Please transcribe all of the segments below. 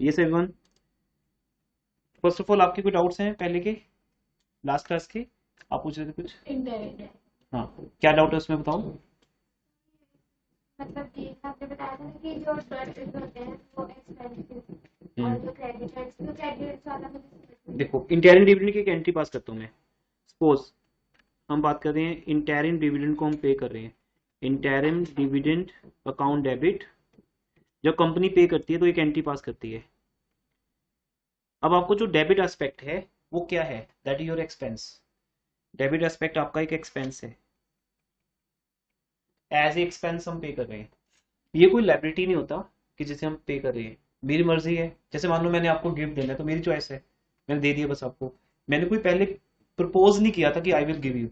ये से one. First of all आपके कोई डाउट्स हैं पहले के, लास्ट क्लास के? आप पूछ रहे थे कुछ? इंटरेस्ट हाँ, क्या डाउट है उसमें बताओ। मतलब कि आपने बताया था ना कि जो डेबिट होते हैं वो एक्सपेंसिव और हम्म, जो क्रेडिट है तो क्रेडिट वाला मुझे समझ नहीं देखो इंटरिम डिविडेंड की एक एंट्री पास करता हूँ मैं। सपोज हम बात कर रहे हैं इंटरिम डिविडेंड को हम पे कर रहे हैं, इंटरिम डिविडेंड अकाउंट डेबिट। जब कंपनी पे करती है तो एक एंट्री पास करती है। अब आपको जो डेबिट एस्पेक्ट है वो क्या है, that is your expense. Debit aspect आपका एक एक्सपेंस है, एज ए एक्सपेंस हम पे कर रहे हैं। ये कोई लाइबिलिटी नहीं होता कि जिसे हम पे कर रहे हैं। मेरी मर्जी है, जैसे मान लो मैंने आपको गिफ्ट देना है तो मेरी चॉइस है, मैंने दे दिया बस आपको। मैंने कोई पहले प्रपोज नहीं किया था कि आई विल गिव यू,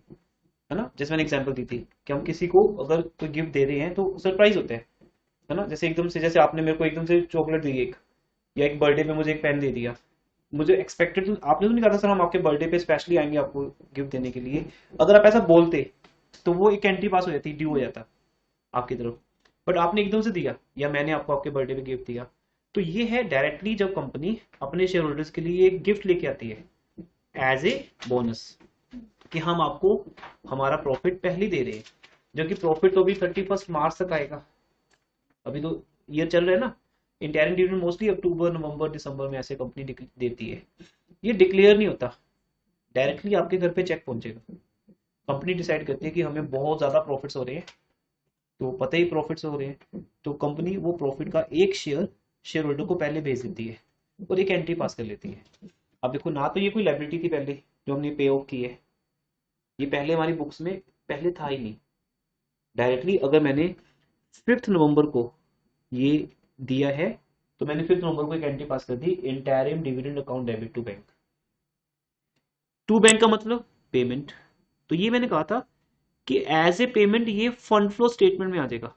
है ना। जैसे मैंने एग्जांपल दी थी कि हम किसी को अगर कोई गिफ्ट दे रहे हैं तो सरप्राइज होते हैं, है ना। जैसे एकदम से, जैसे आपने मेरे को एकदम से चॉकलेट दी एक, या एक बर्थडे पे मुझे एक पेन दे दिया। मुझे एक्सपेक्टेड, आपने तो नहीं कहा था सर हम आपके बर्थडे पे स्पेशली आएंगे आपको गिफ्ट देने के लिए। अगर आप ऐसा बोलते तो वो एक एंट्री पास हो जाती, ड्यू हो जाता आपकी तरफ। बट आपने एकदम से दिया, या मैंने आपको आपके बर्थडे पे गिफ्ट दिया, तो ये है डायरेक्टली जब कंपनी अपने शेयर होल्डर्स के लिए एक गिफ्ट लेके आती है एज ए बोनस, कि हम आपको हमारा प्रॉफिट पहले दे रहे हैं। जबकि प्रॉफिट तो अभी 31 मार्च तक आएगा, अभी तो ईयर चल रहा है ना। इंटरिम डिविडेंड मोस्टली अक्टूबर नवंबर दिसंबर में ऐसे कंपनी देती है। ये डिक्लेयर नहीं होता, डायरेक्टली आपके घर पे चेक पहुंचेगा। कंपनी डिसाइड करती है कि हमें बहुत ज्यादा प्रॉफिट्स हो रहे हैं, तो पता ही प्रॉफिट्स हो रहे हैं, तो कंपनी वो प्रॉफिट का एक शेयर शेयर होल्डर को पहले भेज देती है और एक एंट्री पास कर लेती है। अब देखो ना, तो ये कोई लाइबिलिटी थी पहले जो हमने पे ऑफ की है, ये पहले हमारी बुक्स में पहले था ही नहीं। डायरेक्टली अगर मैंने 5 नवंबर को ये दिया है तो मैंने 5 नवंबर को एक एंट्री पास कर दी, interim dividend account debit to bank. To bank का मतलब पेमेंट। तो ये मैंने कहा था कि एज ए पेमेंट ये फंड फ्लो स्टेटमेंट में आ जाएगा।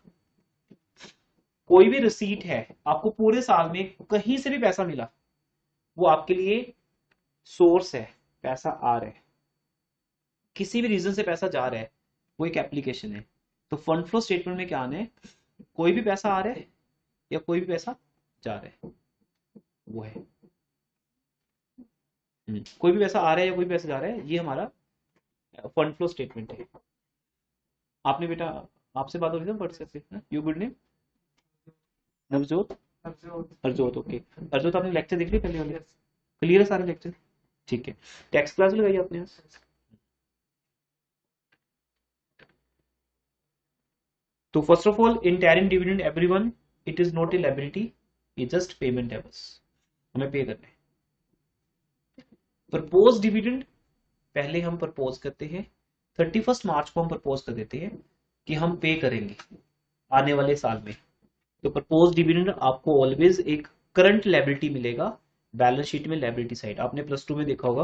कोई भी रिसीट है, आपको पूरे साल में कहीं से भी पैसा मिला, वो आपके लिए सोर्स है, पैसा आ रहा है। किसी भी रीजन से पैसा जा रहा है, वो एक एप्लीकेशन है। तो फंड फ्लो स्टेटमेंट में क्या आना है, कोई भी पैसा आ रहा है या कोई भी पैसा जा रहा है, वो है। कोई भी पैसा आ रहा है या कोई भी पैसा जा रहा है, ये हमारा फंड फ्लो स्टेटमेंट है। आपने बेटा, आपसे बात हो रही थी व्हाट्सएप पे, you good name Navjot, Harjot, okay. Harjot आपने लेक्चर देख लिया पहले वाले? क्लियर है सारे लेक्चर? ठीक है। टेक्स्ट क्लास लगाई आपने आज? तो first of all interim dividend everyone, it is not a liability, ये जस्ट पेमेंट है बस, हमें पे करना है। प्रपोज डिविडेंड, पहले हम प्रपोज करते हैं, 31 मार्च को हम प्रपोज कर देते हैं कि हम पे करेंगे आने वाले साल में। तो प्रपोज डिविडेंड आपको ऑलवेज एक करंट लायबिलिटी मिलेगा। बैलेंस शीट में लायबिलिटी साइड आपने +2 में देखा होगा,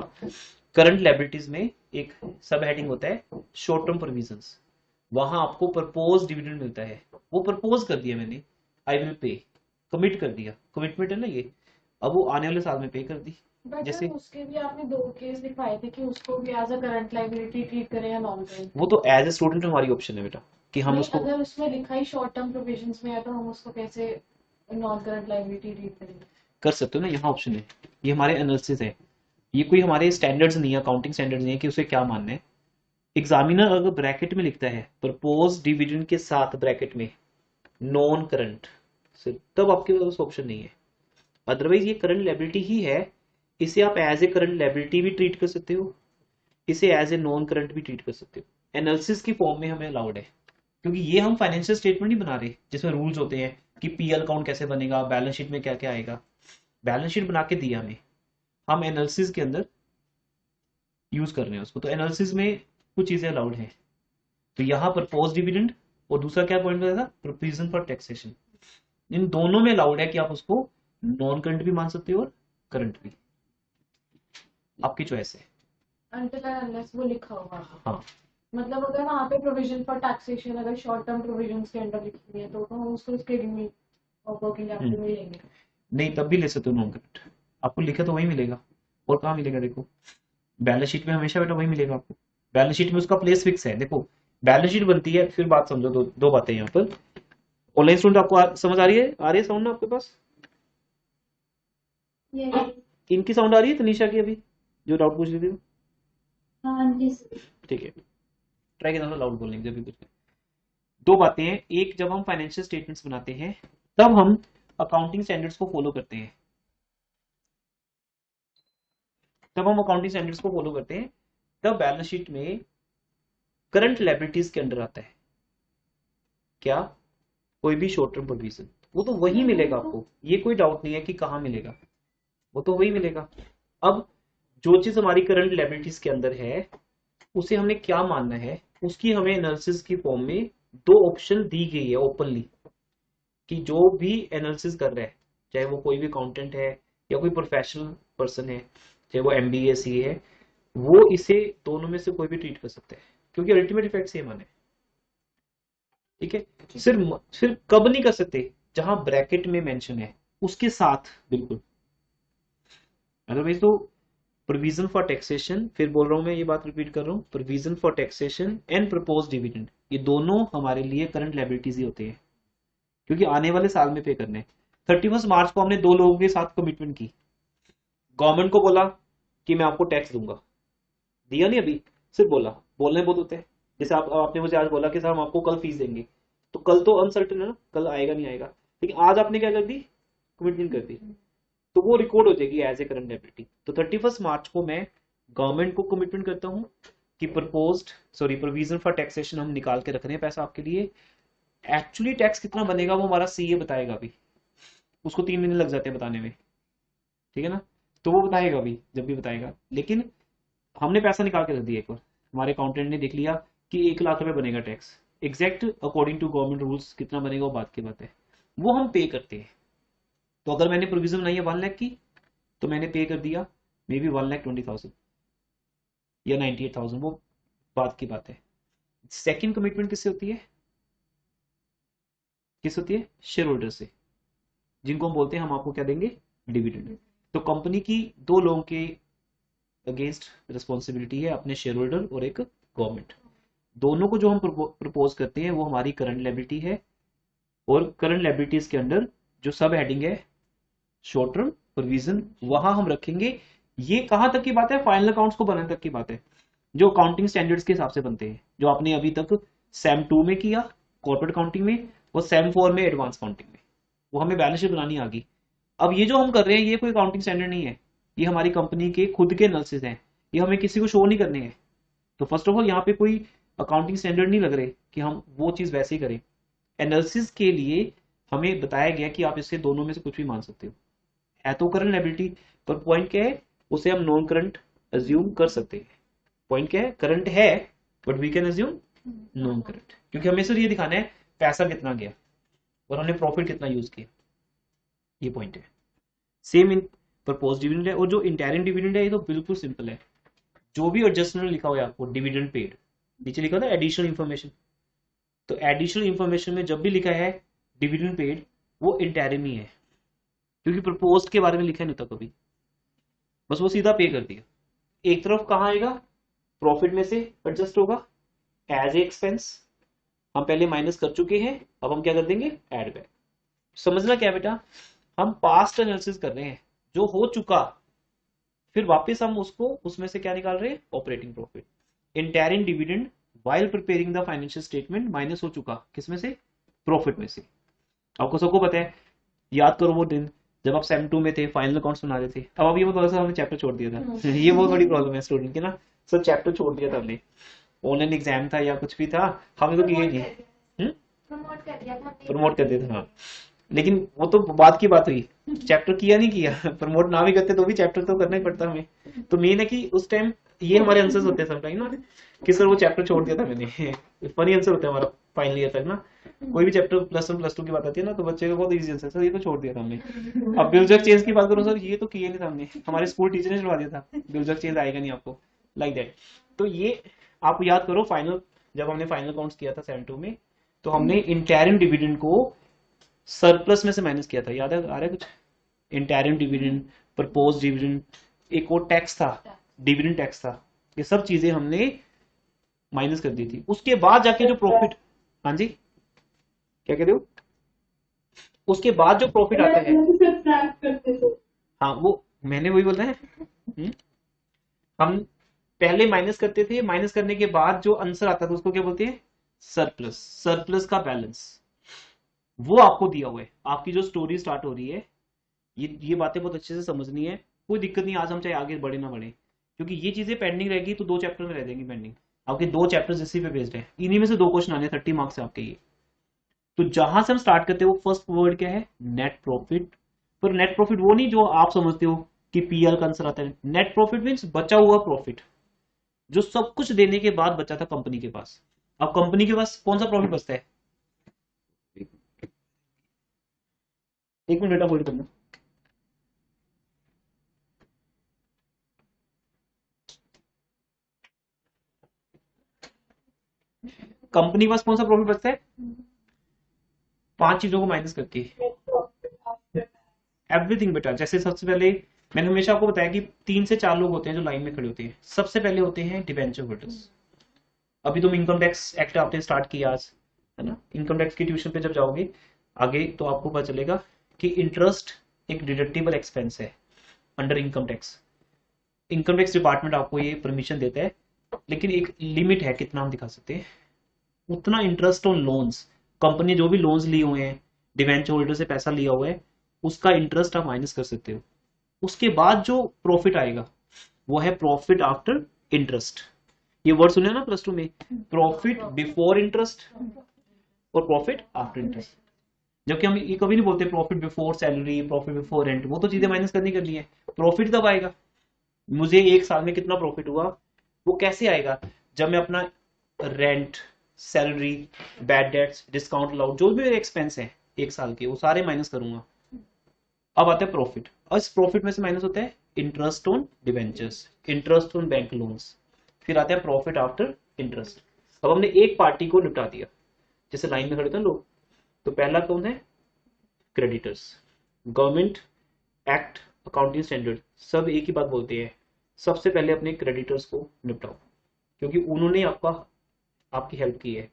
करंट लायबिलिटीज में एक सब हेडिंग होता है शॉर्ट टर्म प्रोविजंस, वहां आपको प्रपोज डिविडेंड मिलता है। वो प्रपोज कर दिया मैंने, आई विल पे, कमिट कर दिया, कमिटमेंट है ना ये। अब वो आने वाले साल में पे कर दी। बट सर जैसे उसके भी आपने दो केस दिखाए थे कि उसको भी as a current liability treat करें या नॉन करंट। वो तो एज ए स्टूडेंट हमारी ऑप्शन है बेटा, कि हम नहीं, उसको अगर उसमें लिखा ही शॉर्ट टर्म प्रोविजंस में है तो हम उसको कैसे नॉन करंट लाइबिलिटी ट्रीट करेंगे। कर सकते हो ना, यहाँ ऑप्शन है। ये हमारे एनालिसिस है, ये कोई हमारे स्टैंडर्ड्स नहीं है, अकाउंटिंग स्टैंडर्ड्स नहीं है कि उसे क्या मानना है। एग्जामिनर अगर ब्रैकेट में लिखता है प्रपोज डिविडेंड के साथ ब्रैकेट में नॉन करंट, तब आपके पास ऑप्शन नहीं है। अदरवाइज ये करंट लायबिलिटी ही है, इसे आप एज ए करंट लायबिलिटी भी ट्रीट कर सकते हो, इसे एज ए नॉन करंट भी ट्रीट कर सकते हो। एनालिसिस की फॉर्म में हमें अलाउड है, क्योंकि ये हम फाइनेंशियल स्टेटमेंट नहीं बना रहे जिसमें रूल्स होते हैं कि पीएल अकाउंट कैसे बनेगा, बैलेंस शीट में क्या क्या आएगा। बैलेंस शीट बना के दिया हमें, हम एनालिसिस के अंदर यूज कर रहे हैं उसको। तो एनालिसिस में कुछ चीजें अलाउड है। तो यहाँ पर पोस्ट डिविडेंड और दूसरा क्या पॉइंट था, प्रोविजन फॉर टैक्सेशन, इन दोनों में अलाउड है कि आप उसको नॉन करंट भी मान सकते हो और करंट भी, आपकी चॉइस है। अनटिल एंड अनलेस वो लिखा होगा। हाँ, मतलब अगर वहाँ पे प्रोविजन फॉर टैक्सेशन अगर शॉर्ट टर्म प्रोविजंस के अंडर लिखी हुई है तो हम उसको उसके वर्किंग कैपिटल में लेंगे। नहीं तब भी ले सकते हो नॉन करंट, आपको लिखा तो वही मिलेगा, और कहाँ मिलेगा देखो। बैलेंस शीट में हमेशा बेटा वही मिलेगा आपको, बैलेंस शीट में उसका प्लेस फिक्स है। देखो बैलेंस शीट बनती है, फिर बात समझो, दो बातें यहाँ पर। ऑनलाइन स्टूडेंट आपको समझ आ रही है, साउंड ना आपके पास? ये इनकी साउंड आ रही है तनीषा की अभी, जो डाउट पूछ रही थी? हाँ जी ठीक है, ट्राई करना लाउड बोलने की जब भी कुछ। दो बातें हैं, एक जब हम फाइनेंशियल स्टेटमेंट्स बनाते हैं तब हम अकाउंटिंग स्टैंडर्ड्स को फॉलो करते हैं, तब हम अकाउंटिंग स्टैंडर्ड्स को फॉलो करते हैं, तब बैलेंस शीट में करंट लायबिलिटीज के अंडर आता है क्या, कोई भी शॉर्ट टर्म प्रोविजन, वो तो वही मिलेगा आपको, ये कोई डाउट नहीं है कि कहाँ मिलेगा, वो तो वही मिलेगा। अब जो चीज हमारी करंट लायबिलिटीज के अंदर है उसे हमने क्या मानना है, उसकी हमें एनालिसिस की फॉर्म में दो ऑप्शन दी गई है ओपनली, कि जो भी एनालिसिस कर रहा है, चाहे वो कोई भी अकाउंटेंट है या कोई प्रोफेशनल पर्सन है, चाहे वो एमबीए सी है, वो इसे दोनों में से कोई भी ट्रीट कर सकता है, क्योंकि अल्टीमेट इफेक्ट सेम आना है। ठीक है, सिर्फ कब नहीं कर सकते, जहां ब्रैकेट में मेंशन है उसके साथ बिल्कुल, अदरवाइज तो प्रोविजन फॉर टैक्सेशन, फिर बोल रहा हूं मैं, ये बात रिपीट कर रहा हूं, provision for taxation and propose dividend, ये दोनों हमारे लिए करंट लायबिलिटीज ही होते हैं, क्योंकि आने वाले साल में पे करने। 31 मार्च को हमने दो लोगों के साथ कमिटमेंट की, गवर्नमेंट को बोला कि मैं आपको टैक्स दूंगा, दिया नहीं अभी, सिर्फ बोला, बोलने बहुत होते हैं। जैसे आपने मुझे आज बोला कि सर हम आपको कल फीस देंगे, तो कल तो अनसर्टेन है ना, कल आएगा नहीं आएगा, लेकिन आज आपने क्या कर दी, कमिटमेंट कर दी, तो वो रिकॉर्ड हो जाएगी एज ए करंट लायबिलिटी। तो 31 मार्च को मैं गवर्नमेंट को कमिटमेंट करता हूँ कि प्रोविजन फॉर टैक्सेशन हम निकाल के रख रहे हैं पैसा आपके लिए। एक्चुअली टैक्स कितना बनेगा वो हमारा सीए बताएगा अभी, उसको 3 महीने लग जाते हैं बताने में, ठीक है ना, तो वो बताएगा अभी जब भी बताएगा, लेकिन हमने पैसा निकाल के रख दिया, एक बार हमारे अकाउंटेंट ने देख लिया कि 1 लाख रुपए बनेगा tax, exact according to government rules कितना बनेगा वो बात की बात है, वो हम पे करते हैं। तो अगर मैंने प्रोविजन बनाई है 1 लाख की, तो मैंने पे कर दिया मे बी 1,20,000 या 98,000, वो बात की बात है। सेकंड कमिटमेंट किससे होती है, किस होती है, शेयर होल्डर से, जिनको हम बोलते हैं हम आपको क्या देंगे, डिविडेंड। तो कंपनी की दो लोगों के अगेंस्ट रिस्पॉन्सिबिलिटी है, अपने शेयर होल्डर और एक गवर्नमेंट, दोनों को जो हम प्रपोज करते हैं वो हमारी करंट लायबिलिटी है, और करंट लायबिलिटीज के अंडर जो सब हेडिंग है शॉर्ट टर्म प्रोविजन, वहां हम रखेंगे। ये कहां तक की बात है, फाइनल अकाउंट्स को बनाने तक की बात है, जो अकाउंटिंग स्टैंडर्ड्स के हिसाब से बनते हैं, जो आपने अभी तक सैम 2 में किया कॉर्पोरेट अकाउंटिंग में, वो सैम 4 में एडवांस अकाउंटिंग में, वो हमें बैलेंस शीट बनानी आ गई। अब ये जो हम कर रहे हैं ये कोई अकाउंटिंग स्टैंडर्ड नहीं है, ये हमारी कंपनी के खुद के एनालिसिस हैं, ये हमें किसी को शो नहीं करने हैं। तो फर्स्ट ऑफ ऑल यहाँ पे कोई अकाउंटिंग स्टैंडर्ड नहीं लग रहे कि हम वो चीज वैसे ही करें, एनालिसिस के लिए हमें बताया गया कि आप इससे दोनों में से कुछ भी मान सकते हो, है तो करंट लायबिलिटी, पर पॉइंट क्या है, उसे हम नॉन करंट अज्यूम कर सकते हैं। पॉइंट क्या है, करंट है but we can assume non current, क्योंकि हमें सिर्फ ये दिखाना है पैसा कितना गया और हमने प्रॉफिट कितना यूज किया, ये पॉइंट है। सेम इन प्रपोज डिविडेंड है, और जो इंटरिम डिविडेंड है ये तो बिल्कुल सिंपल है, जो भी एडजस्टमेंट लिखा हुआ है आपको डिविडेंड पेड, नीचे लिखा था एडिशनल इन्फॉर्मेशन, तो एडिशनल इन्फॉर्मेशन में जब भी लिखा है डिविडेंड पेड, वो इंटरिम ही है, क्योंकि प्रपोज के बारे में लिखा नहीं था कभी, बस वो सीधा पे कर दिया। एक तरफ कहाँ आएगा, प्रॉफिट में से एडजस्ट होगा एज ए एक्सपेंस, हम पहले माइनस कर चुके हैं, अब हम क्या कर देंगे, एड बैक। समझना क्या बेटा, हम पास्ट एनालिसिस कर रहे हैं, जो हो चुका, फिर वापस हम उसको उसमें से क्या निकाल रहे हैं, operating profit. Interim dividend while preparing the financial statement minus हो चुका किसमें से, प्रॉफिट में से। आपको सबको पता है, याद करो वो दिन जब आप सेम 2 में थे, फाइनल अकाउंट्स बना रहे थे। अब आप ये बताओ सर हमने चैप्टर छोड़ दिया था ये बहुत बड़ी प्रॉब्लम है स्टूडेंट की ना, सर चैप्टर छोड़ दिया था हमने, ऑनलाइन एग्जाम था या कुछ भी था, हमने तो किया नहीं, प्रमोट कर दिया था हाँ, लेकिन वो तो बात की बात हुई, चैप्टर किया नहीं किया प्रमोट ना भी करते तो भी चैप्टर तो करना ही पड़ता हमें। तो मेन है कि उस टाइम ये हमारे आंसर्स होते हैं समटाइम ना, कि सर वो चैप्टर छोड़ दिया था मैंने फनी आंसर होता है हमारा फाइनल ईयर तक ना, कोई भी चैप्टर +1 +2 की बात आती है ना, तो बच्चे का बहुत इजी आंसर, सर ये तो छोड़ दिया था हमने। अब बिलजक चेंज की बात करो, सर ये तो किए नहीं था हमने, हमारे स्कूल टीचर ने छुड़वा दिया था, बिलजक चेंज आएगा नहीं आपको, लाइक दैट। तो ये आप याद करो, फाइनल जब हमने फाइनल अकाउंट्स किया था सेम 2 में, तो हमने इंटरिम डिविडेंड को सरप्लस में से माइनस किया था, याद है, आ रहा है कुछ, इंटरिम डिविडेंड, प्रपोज डिविडेंड, एक और टैक्स था, डिविडेंड टैक्स था, ये सब चीजें हमने माइनस कर दी थी। उसके बाद जाके जो प्रॉफिट, हाँ जी क्या कहते हो, उसके बाद जो प्रॉफिट आता है, हाँ वो मैंने वही बोला है। हम पहले माइनस करते थे, माइनस करने के बाद जो आंसर आता था उसको क्या बोलते हैं? सरप्लस। सरप्लस का बैलेंस वो आपको दिया हुआ है। आपकी जो स्टोरी स्टार्ट हो रही है, ये बातें बहुत अच्छे से समझनी है। कोई दिक्कत नहीं, आज हम चाहे आगे बढ़े ना बढ़े, क्योंकि ये चीजें पेंडिंग रहेगी तो 2 चैप्टर में रह जाएंगी पेंडिंग। आपके 2 चैप्टर्स इसी पे बेस्ड है, इन्हीं में से 2 क्वेश्चन आने 30 मार्क्स है आपके ये। तो जहां से हम स्टार्ट करते हो, फर्स्ट वर्ड क्या है? Net profit. पर नेट प्रॉफिट वो नहीं जो आप समझते हो कि पीएल का आंसर आता है। नेट प्रॉफिट मीन्स बचा हुआ प्रॉफिट, जो सब कुछ देने के बाद बचा था कंपनी के पास। अब कंपनी के पास कौन सा प्रॉफिट बचता है? 1 मिनट बेटा होल्ड करना। कंपनी के पास कौन सा प्रॉफिट बचता है? 5 चीजों को माइनस करके एवरीथिंग बेटा। जैसे सबसे पहले मैंने हमेशा आपको बताया कि 3 से 4 लोग होते हैं जो लाइन में खड़े होते हैं। सबसे पहले होते हैं डिबेंचर होल्डर्स। अभी तुम इनकम टैक्स एक्ट आपने स्टार्ट किया आज, है ना? इनकम टैक्स की ट्यूशन पे जब जाओगे आगे तो आपको पता चलेगा कि इंटरेस्ट एक डिडक्टिबल एक्सपेंस है under income tax. Income tax department आपको ये परमिशन देता है, लेकिन एक लिमिट है कितना हम दिखा सकते हैं। उतना इंटरेस्ट ऑन लोन्स, कंपनी जो भी लोन्स लिए हुए हैं, डिवेंचर होल्डर से पैसा लिया हुआ है, उसका इंटरेस्ट आप माइनस कर सकते हो। उसके बाद जो प्रॉफिट आएगा वो है प्रॉफिट आफ्टर इंटरेस्ट। ये वर्ड सुने ना प्लस 2 में? प्रॉफिट बिफोर इंटरेस्ट और प्रॉफिट आफ्टर इंटरेस्ट। जबकि हम ये कभी नहीं बोलते profit before salary, profit before rent, वो तो चीजें माइनस करनी है। प्रॉफिट तब आएगा, मुझे 1 साल में कितना प्रॉफिट हुआ वो कैसे आएगा? जब मैं अपना rent, salary, bad debts, discount allowed, जो भी मेरे एक्सपेंस है 1 साल के, वो सारे माइनस करूंगा। अब आता है प्रॉफिट, और इस प्रॉफिट में से माइनस होता है interest on debentures, interest on bank loans, फिर आता है प्रॉफिट आफ्टर इंटरेस्ट। अब हमने एक पार्टी को निपटा दिया, जैसे लाइन में खड़े थे लोग, तो पहला कौन है? Creditors. Government act, accounting standard सब एक ही बात बोलते हैं, सबसे पहले अपने क्रेडिटर्स को निपटाओ, क्योंकि उन्होंने आपकी हेल्प की है।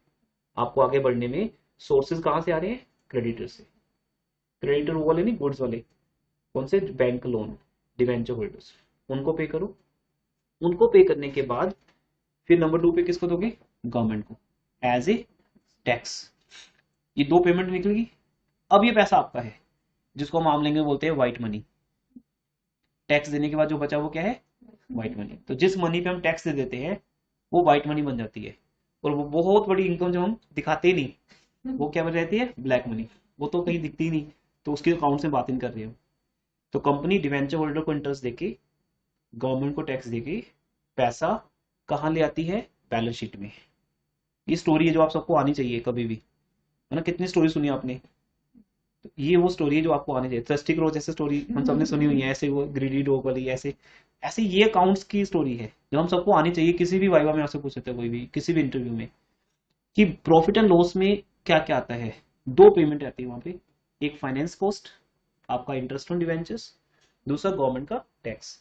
आपको आगे बढ़ने में सोर्सेज कहां से आ रहे हैं? क्रेडिटर से। क्रेडिटर वो वाले नहीं, गुड्स वाले। कौन से? बैंक लोन, डिवेंचर होल्डर्स, उनको पे करो। उनको पे करने के बाद फिर नंबर 2 पे किसको दोगे? गवर्नमेंट को, एज ए टैक्स। ये 2 पेमेंट निकलेगी। अब ये पैसा आपका है, जिसको हम आम लैंग्वेज में बोलते हैं व्हाइट मनी। टैक्स देने के बाद जो बचा वो क्या है? White money. तो जिस मनी पे हम टैक्स दे देते हैं वो व्हाइट मनी बन जाती है, और वो बहुत बड़ी इनकम जो हम दिखाते ही नहीं, वो क्या बन जाती है? Black money. वो तो कहीं दिखती ही नहीं, तो उसके अकाउंट से बात नहीं कर रही हम। तो कंपनी डिवेंचर होल्डर को इंटरेस्ट देके, गवर्नमेंट को टैक्स देके पैसा कहाँ ले आती है? बैलेंस शीट में। ये स्टोरी है जो आप सबको आनी चाहिए कभी भी, है ना? कितनी स्टोरी सुनी आपने? तो ये वो स्टोरी है जो आपको आनी चाहिए। ट्रस्टी क्रो जैसे स्टोरी हम सबने सुनी हुई है, ऐसे वो ग्रीडी डॉग वाली, ऐसे ऐसे ये अकाउंट्स की स्टोरी है जो हम सबको आनी चाहिए। किसी भी वाइवा में आपसे पूछ सकते हैं, कोई भी किसी भी इंटरव्यू में, कि प्रॉफिट एंड लॉस में क्या क्या आता है। 2 पेमेंट आती है वहां पे, एक फाइनेंस कॉस्ट, आपका इंटरेस्ट ऑन डिवेंचर्स, दूसरा गवर्नमेंट का टैक्स।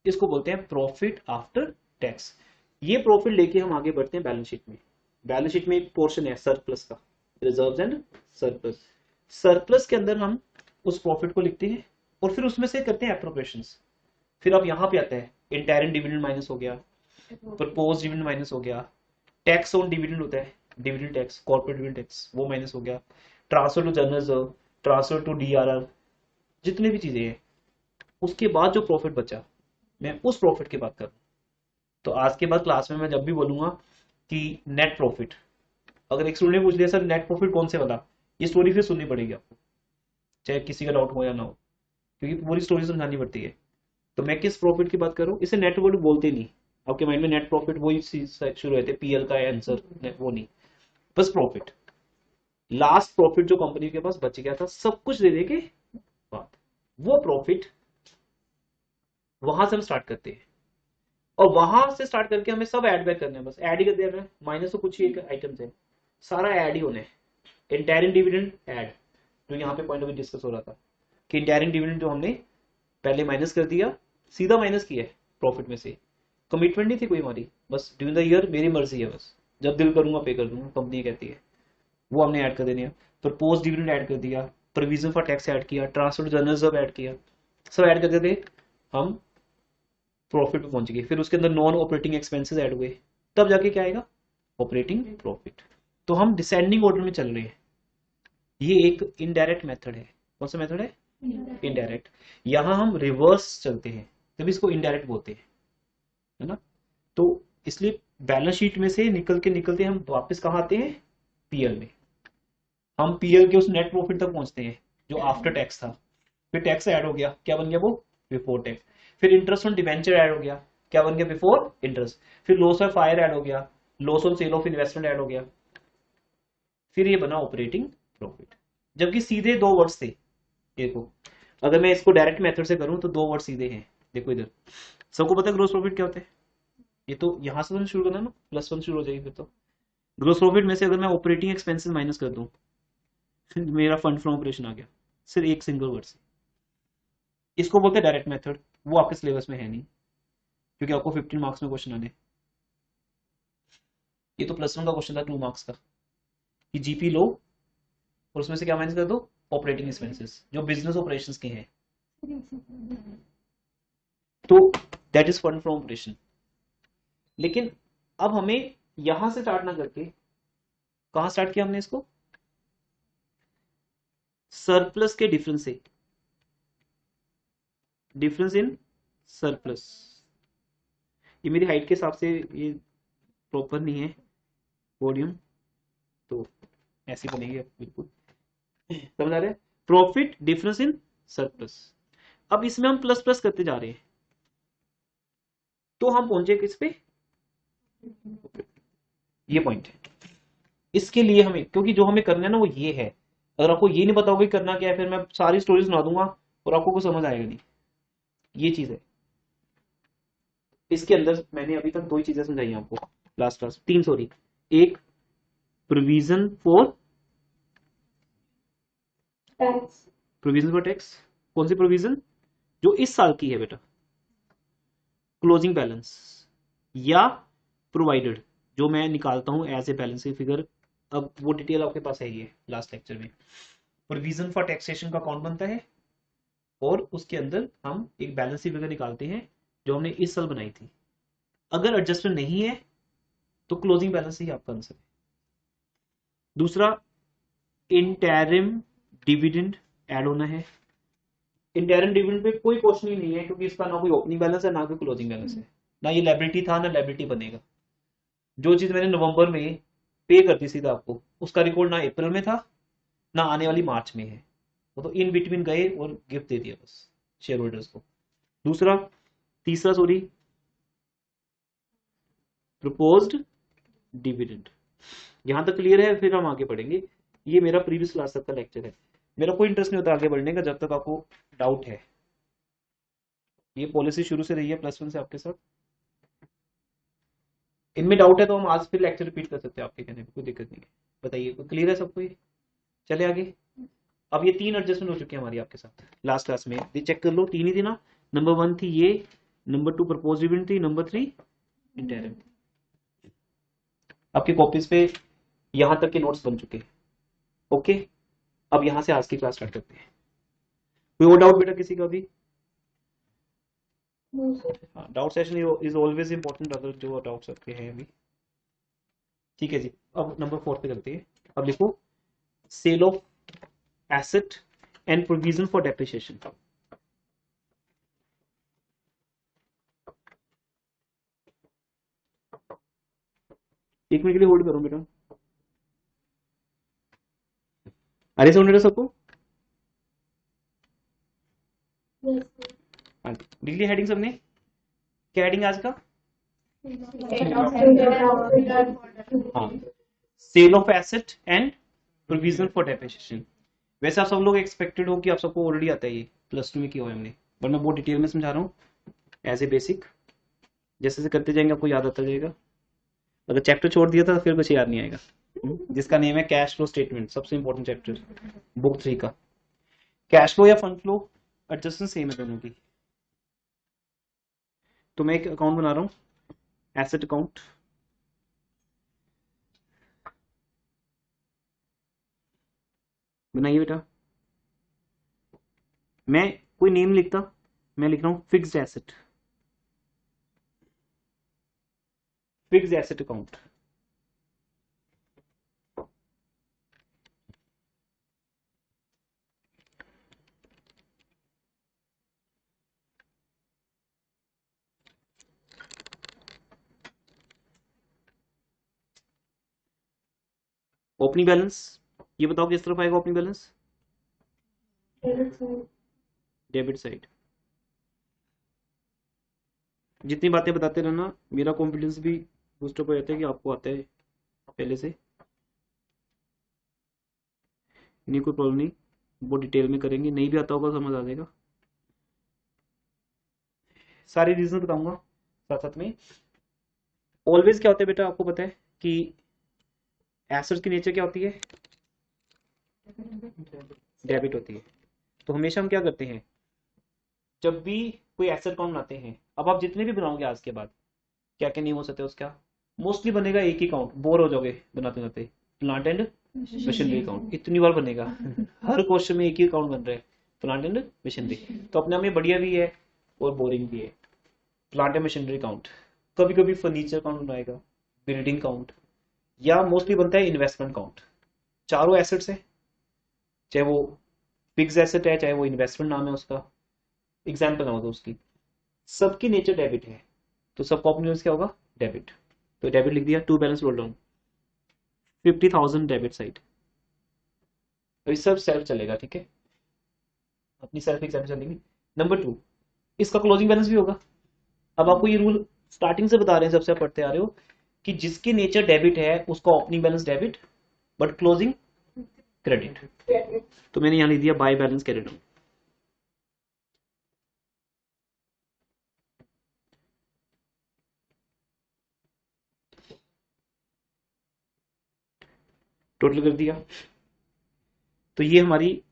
इसको बोलते हैं प्रॉफिट आफ्टर टैक्स। ये प्रॉफिट लेके हम आगे बढ़ते हैं बैलेंस शीट में। बैलेंस शीट में एक पोर्शन है सरप्लस का, रिजर्व्स एंड सरप्लस। सरप्लस के अंदर हम उस प्रॉफिट को लिखते हैं और फिर उसमें से करते हैं एप्रोप्रिएशंस। फिर अब यहाँ पे आता है इंटायरन डिविडेंड माइनस हो गया, प्रपोज डिविडेंड माइनस हो गया, टैक्स ऑन डिविडेंड होता है, dividend tax, corporate dividend tax, वो माइनस हो गया, transfer to general reserve, transfer to DRR, जितने भी चीजें हैं। उसके बाद जो प्रॉफिट बचा, मैं उस प्रॉफिट की बात करूं। तो आज के बाद क्लास में मैं जब भी बोलूंगा कि नेट प्रॉफिट, अगर एक स्टूडेंट ने पूछ लिया सर नेट प्रॉफिट कौन से वाला, ये स्टोरी फिर सुननी पड़ेगी आपको, चाहे किसी का डाउट हो या ना हो, क्योंकि पूरी स्टोरी समझानी पड़ती है। तो मैं किस प्रॉफिट की बात करूं? इसे नेट प्रॉफिट बोलते नहीं, आपके माइंड में नेट प्रॉफिट वही शुरू रहते हैं, पीएल का आंसर, वो नहीं, बस प्रॉफिट। लास्ट प्रॉफिट जो कंपनी के पास बच गया था सब कुछ दे के बाद, वो प्रॉफिट, वहां से हम स्टार्ट करते हैं। और वहां से स्टार्ट करके हमें सब ऐड बैक करना है, बस ऐड ही कर देना है। माइनस तो कुछ ही एक आइटम्स है, सारा ऐड ही होना है। इंटायरन डिविडेंड ऐड, जो यहाँ पे पॉइंट अभी डिस्कस हो रहा था कि इंटायरन डिविडेंड जो हमने पहले माइनस कर दिया, सीधा माइनस किया है प्रॉफिट में से। कमिटमेंट नहीं थी कोई हमारी, बस ड्यूरिंग द ईयर मेरी मर्जी है, बस जब दिल करूंगा पे कर दूंगा, कंपनी कहती है, वो हमने ऐड कर देनी है। प्रपोज डिविडेंड ऐड कर दिया, प्रोविजन फॉर टैक्स ऐड किया, ट्रांसफर जनरल रिजर्व ऐड किया, सब ऐड करते थे। हम प्रॉफिट पे पहुंच गए, फिर उसके अंदर नॉन ऑपरेटिंग एक्सपेंसेस ऐड हुए, तब जाके क्या आएगा, ऑपरेटिंग प्रॉफिट। तो हम डिसेंडिंग ऑर्डर में चल रहे हैं। ये एक इनडायरेक्ट मेथड है। कौन सा मेथड है, इनडायरेक्ट। यहां हम रिवर्स चलते हैं, तभी इसको इनडायरेक्ट बोलते हैं, है ना। तो इसलिए बैलेंस शीट में से निकलते हम वापस कहाँ आते हैं, पीएल में। हम पीएल के उस नेट प्रॉफिट तक पहुंचते हैं जो आफ्टर टैक्स था, फिर टैक्स ऐड हो गया, क्या बन गया वो, बिफोर टैक्स। फिर इंटरेस्ट ऑन डिवेंचर ऐड हो गया, क्या बन गया, बिफोर इंटरेस्ट। फिर लॉस ऑफ फायर ऐड हो गया, loss on sale of investment add हो गया, फिर ये बना ऑपरेटिंग प्रॉफिट। जबकि सीधे दो वर्ड्स थे, देखो अगर मैं इसको डायरेक्ट मेथड से करूं तो दो वर्ड सीधे हैं। देखो इधर सबको पता है ग्रोस प्रॉफिट क्या होता है, ये तो यहां से तो शुरू करना ना, +1 शुरू हो जाएगी फिर तो। ग्रोस प्रॉफिट में से अगर मैं ऑपरेटिंग एक्सपेंसेस माइनस कर दूं, मेरा फंड फ्रॉम ऑपरेशन आ गया, सिर्फ एक सिंगल वर्ड से। इसको बोलते हैं डायरेक्ट मेथड, वो आपके सिलेबस में है नहीं, क्योंकि आपको 15 मार्क्स में क्वेश्चन आने। ये तो +1 का क्वेश्चन था 2 मार्क्स का, कि जीपी लो और उसमें से क्या माइनस कर दो, ऑपरेटिंग एक्सपेंसेस जो बिजनेस ऑपरेशंस के हैं। तो that is fund from operation. लेकिन अब हमें यहां से स्टार्ट ना करके, कहां स्टार्ट किया हमने इसको, सरप्लस के डिफरेंस से, डिफरेंस इन सरप्लस। ये मेरी हाइट के हिसाब से ये प्रॉपर नहीं है वॉल्यूम, तो ऐसे बनेंगे बिल्कुल, समझ आ रहा है। Profit difference in surplus. अब इसमें हम प्लस प्लस करते जा रहे हैं, तो हम पहुंचे किस पे, ये पॉइंट है। इसके लिए हमें, क्योंकि जो हमें करना है ना वो ये है, अगर आपको ये नहीं पता होगा कि करना क्या है, फिर मैं सारी स्टोरी सुना दूंगा और आपको कुछ समझ आएगा नहीं, ये चीज है। इसके अंदर मैंने अभी तक दो ही चीजें समझाई हैं आपको, लास्ट क्लास तीन, सॉरी। एक, provision for, tax. Provision for tax. कौन सी प्रोविजन, जो इस साल की है बेटा, क्लोजिंग बैलेंस, या प्रोवाइडेड, जो मैं निकालता हूं एज ए बैलेंस फिगर। अब वो डिटेल आपके पास है, ये लास्ट लेक्चर में। प्रोविजन फॉर टैक्सेशन का कौन बनता है, और उसके अंदर हम एक बैलेंस शीट फिगर निकालते हैं जो हमने इस साल बनाई थी। अगर एडजस्टमेंट नहीं है तो क्लोजिंग बैलेंस ही आपका आंसर है। दूसरा, इंटरिम डिविडेंड ऐड होना है। इंटरिम डिविडेंड पे कोई क्वेश्चन ही नहीं है, क्योंकि इसका ना कोई ओपनिंग बैलेंस है ना कोई क्लोजिंग बैलेंस है, ना ये लायबिलिटी था ना लायबिलिटी बनेगा। जो चीज मैंने नवंबर में पे कर दी सीधा आपको, उसका रिकॉर्ड ना अप्रैल में था ना आने वाली मार्च में है, वो तो इन बिटवीन गए और गिफ्ट दे दिया बस शेयर होल्डर्स को। दूसरा, तीसरा सॉरी, प्रपोज्ड डिविडेंड। यहां तक क्लियर है, फिर हम आगे बढ़ेंगे। ये मेरा प्रीवियस क्लास तक का लेक्चर है। मेरा कोई इंटरेस्ट नहीं होता आगे बढ़ने का जब तक आपको डाउट है। ये पॉलिसी शुरू से रही है +1 से आपके साथ, इनमें डाउट है तो हम आज फिर लेक्चर रिपीट कर सकते हैं, आपके कहने में कोई दिक्कत नहीं है। बताइए, कोई क्लियर है सबको ये, चले आगे। अब ये 3 एडजस्टमेंट हो चुके हैं हमारी आपके साथ लास्ट क्लास में, ये चेक कर लो, 3 ही थी ना। नंबर 1 थी ये, नंबर 2 प्रपोज डिविडेंड थी, नंबर 3 इंटरिम। आपकी कॉपीज पे यहां तक के नोट्स बन चुके हैं, ओके। अब यहां से आज की क्लास स्टार्ट करते हैं। कोई और डाउट बेटा किसी का भी, हाँ, doubt session is always important, अगर जो डाउट्स आपके हैं अभी। ठीक है जी, अब नंबर 4 पे चलते हैं। अब लिखो, sale of asset and provision for depreciation. एक मिनट के लिए होल्ड करो बेटा। अरे सुन रहे हो सबको, हाँ लिख लिया हेडिंग सबने, क्या हेडिंग आज का, हाँ, sale of asset and provision for depreciation. वैसे आप सब लोग एक्सपेक्टेड हो कि आप सबको ऑलरेडी आता है, ये +2 में किया हुआ है हमने, पर मैं बहुत डिटेल में समझा रहा हूँ एज ए बेसिक। जैसे जैसे करते जाएंगे आपको याद आता जाएगा। अगर चैप्टर छोड़ दिया था फिर कुछ याद नहीं आएगा। जिसका नेम है कैश फ्लो स्टेटमेंट, सबसे इंपॉर्टेंट चैप्टर बुक 3 का। कैश फ्लो या फंड फ्लो एडजस्टमेंट सेम है दोनों की। तो मैं एक अकाउंट बना रहा हूँ, एसेट अकाउंट। बनाइए बेटा। मैं कोई नेम लिखता, मैं लिख रहा हूँ fixed asset, fixed asset account. Opening balance, ये बताओ किस तरफ आएगा ओपनिंग बैलेंस? Debit side. जितनी बातें बताते रहना, मेरा कॉन्फिडेंस भी बूस्टअप हो जाता है कि आपको आता है पहले से, नहीं कोई प्रॉब्लम नहीं, वो डिटेल में करेंगे, नहीं भी आता होगा समझ आ जाएगा, सारे रीजन बताऊंगा साथ साथ में। ऑलवेज क्या होता है बेटा, आपको पता है कि एसेट्स की नेचर क्या होती है? डेबिट होती है। तो हमेशा हम क्या करते हैं, जब भी कोई एसेट अकाउंट बनाते हैं, अब आप जितने भी बनाओगे आज के बाद, क्या क्या नहीं हो सकते उसका, मोस्टली बनेगा एक ही अकाउंट, बोर हो जाओगे बनाते बनाते, प्लांट एंड मशीनरी अकाउंट, इतनी बार बनेगा हर क्वेश्चन में एक ही अकाउंट बन रहा है, प्लांट एंड मशीनरी। तो अपने आप में बढ़िया भी है और बोरिंग भी है। प्लांट एंड मशीनरी अकाउंट, कभी कभी फर्नीचर अकाउंट बनाएगा, बिल्डिंग अकाउंट, या मोस्टली बनता है इन्वेस्टमेंट अकाउंट। चारों एसेट्स है, चाहे वो फिक्स एसेट है, चाहे वो इन्वेस्टमेंट नाम है उसका, एग्जाम्पल ना हो तो उसकी, सबकी नेचर डेबिट है, तो सबका ओपनिंग बैलेंस क्या होगा? डेबिट। तो डेबिट लिख दिया, to balance roll down 50,000 debit side. तो ये सब सेल्फ चलेगा, ठीक है, अपनी सेल्फ एग्जाम चलेगी। नंबर 2, इसका क्लोजिंग बैलेंस भी होगा। अब आपको ये रूल स्टार्टिंग से बता रहे हैं, सबसे आप पढ़ते आ रहे हो कि जिसकी नेचर डेबिट है उसका opening balance debit but closing credit. तो मैंने यहां लिख दिया बाय बैलेंस क्रेडिट। टोटल कर दिया, तो ये हमारी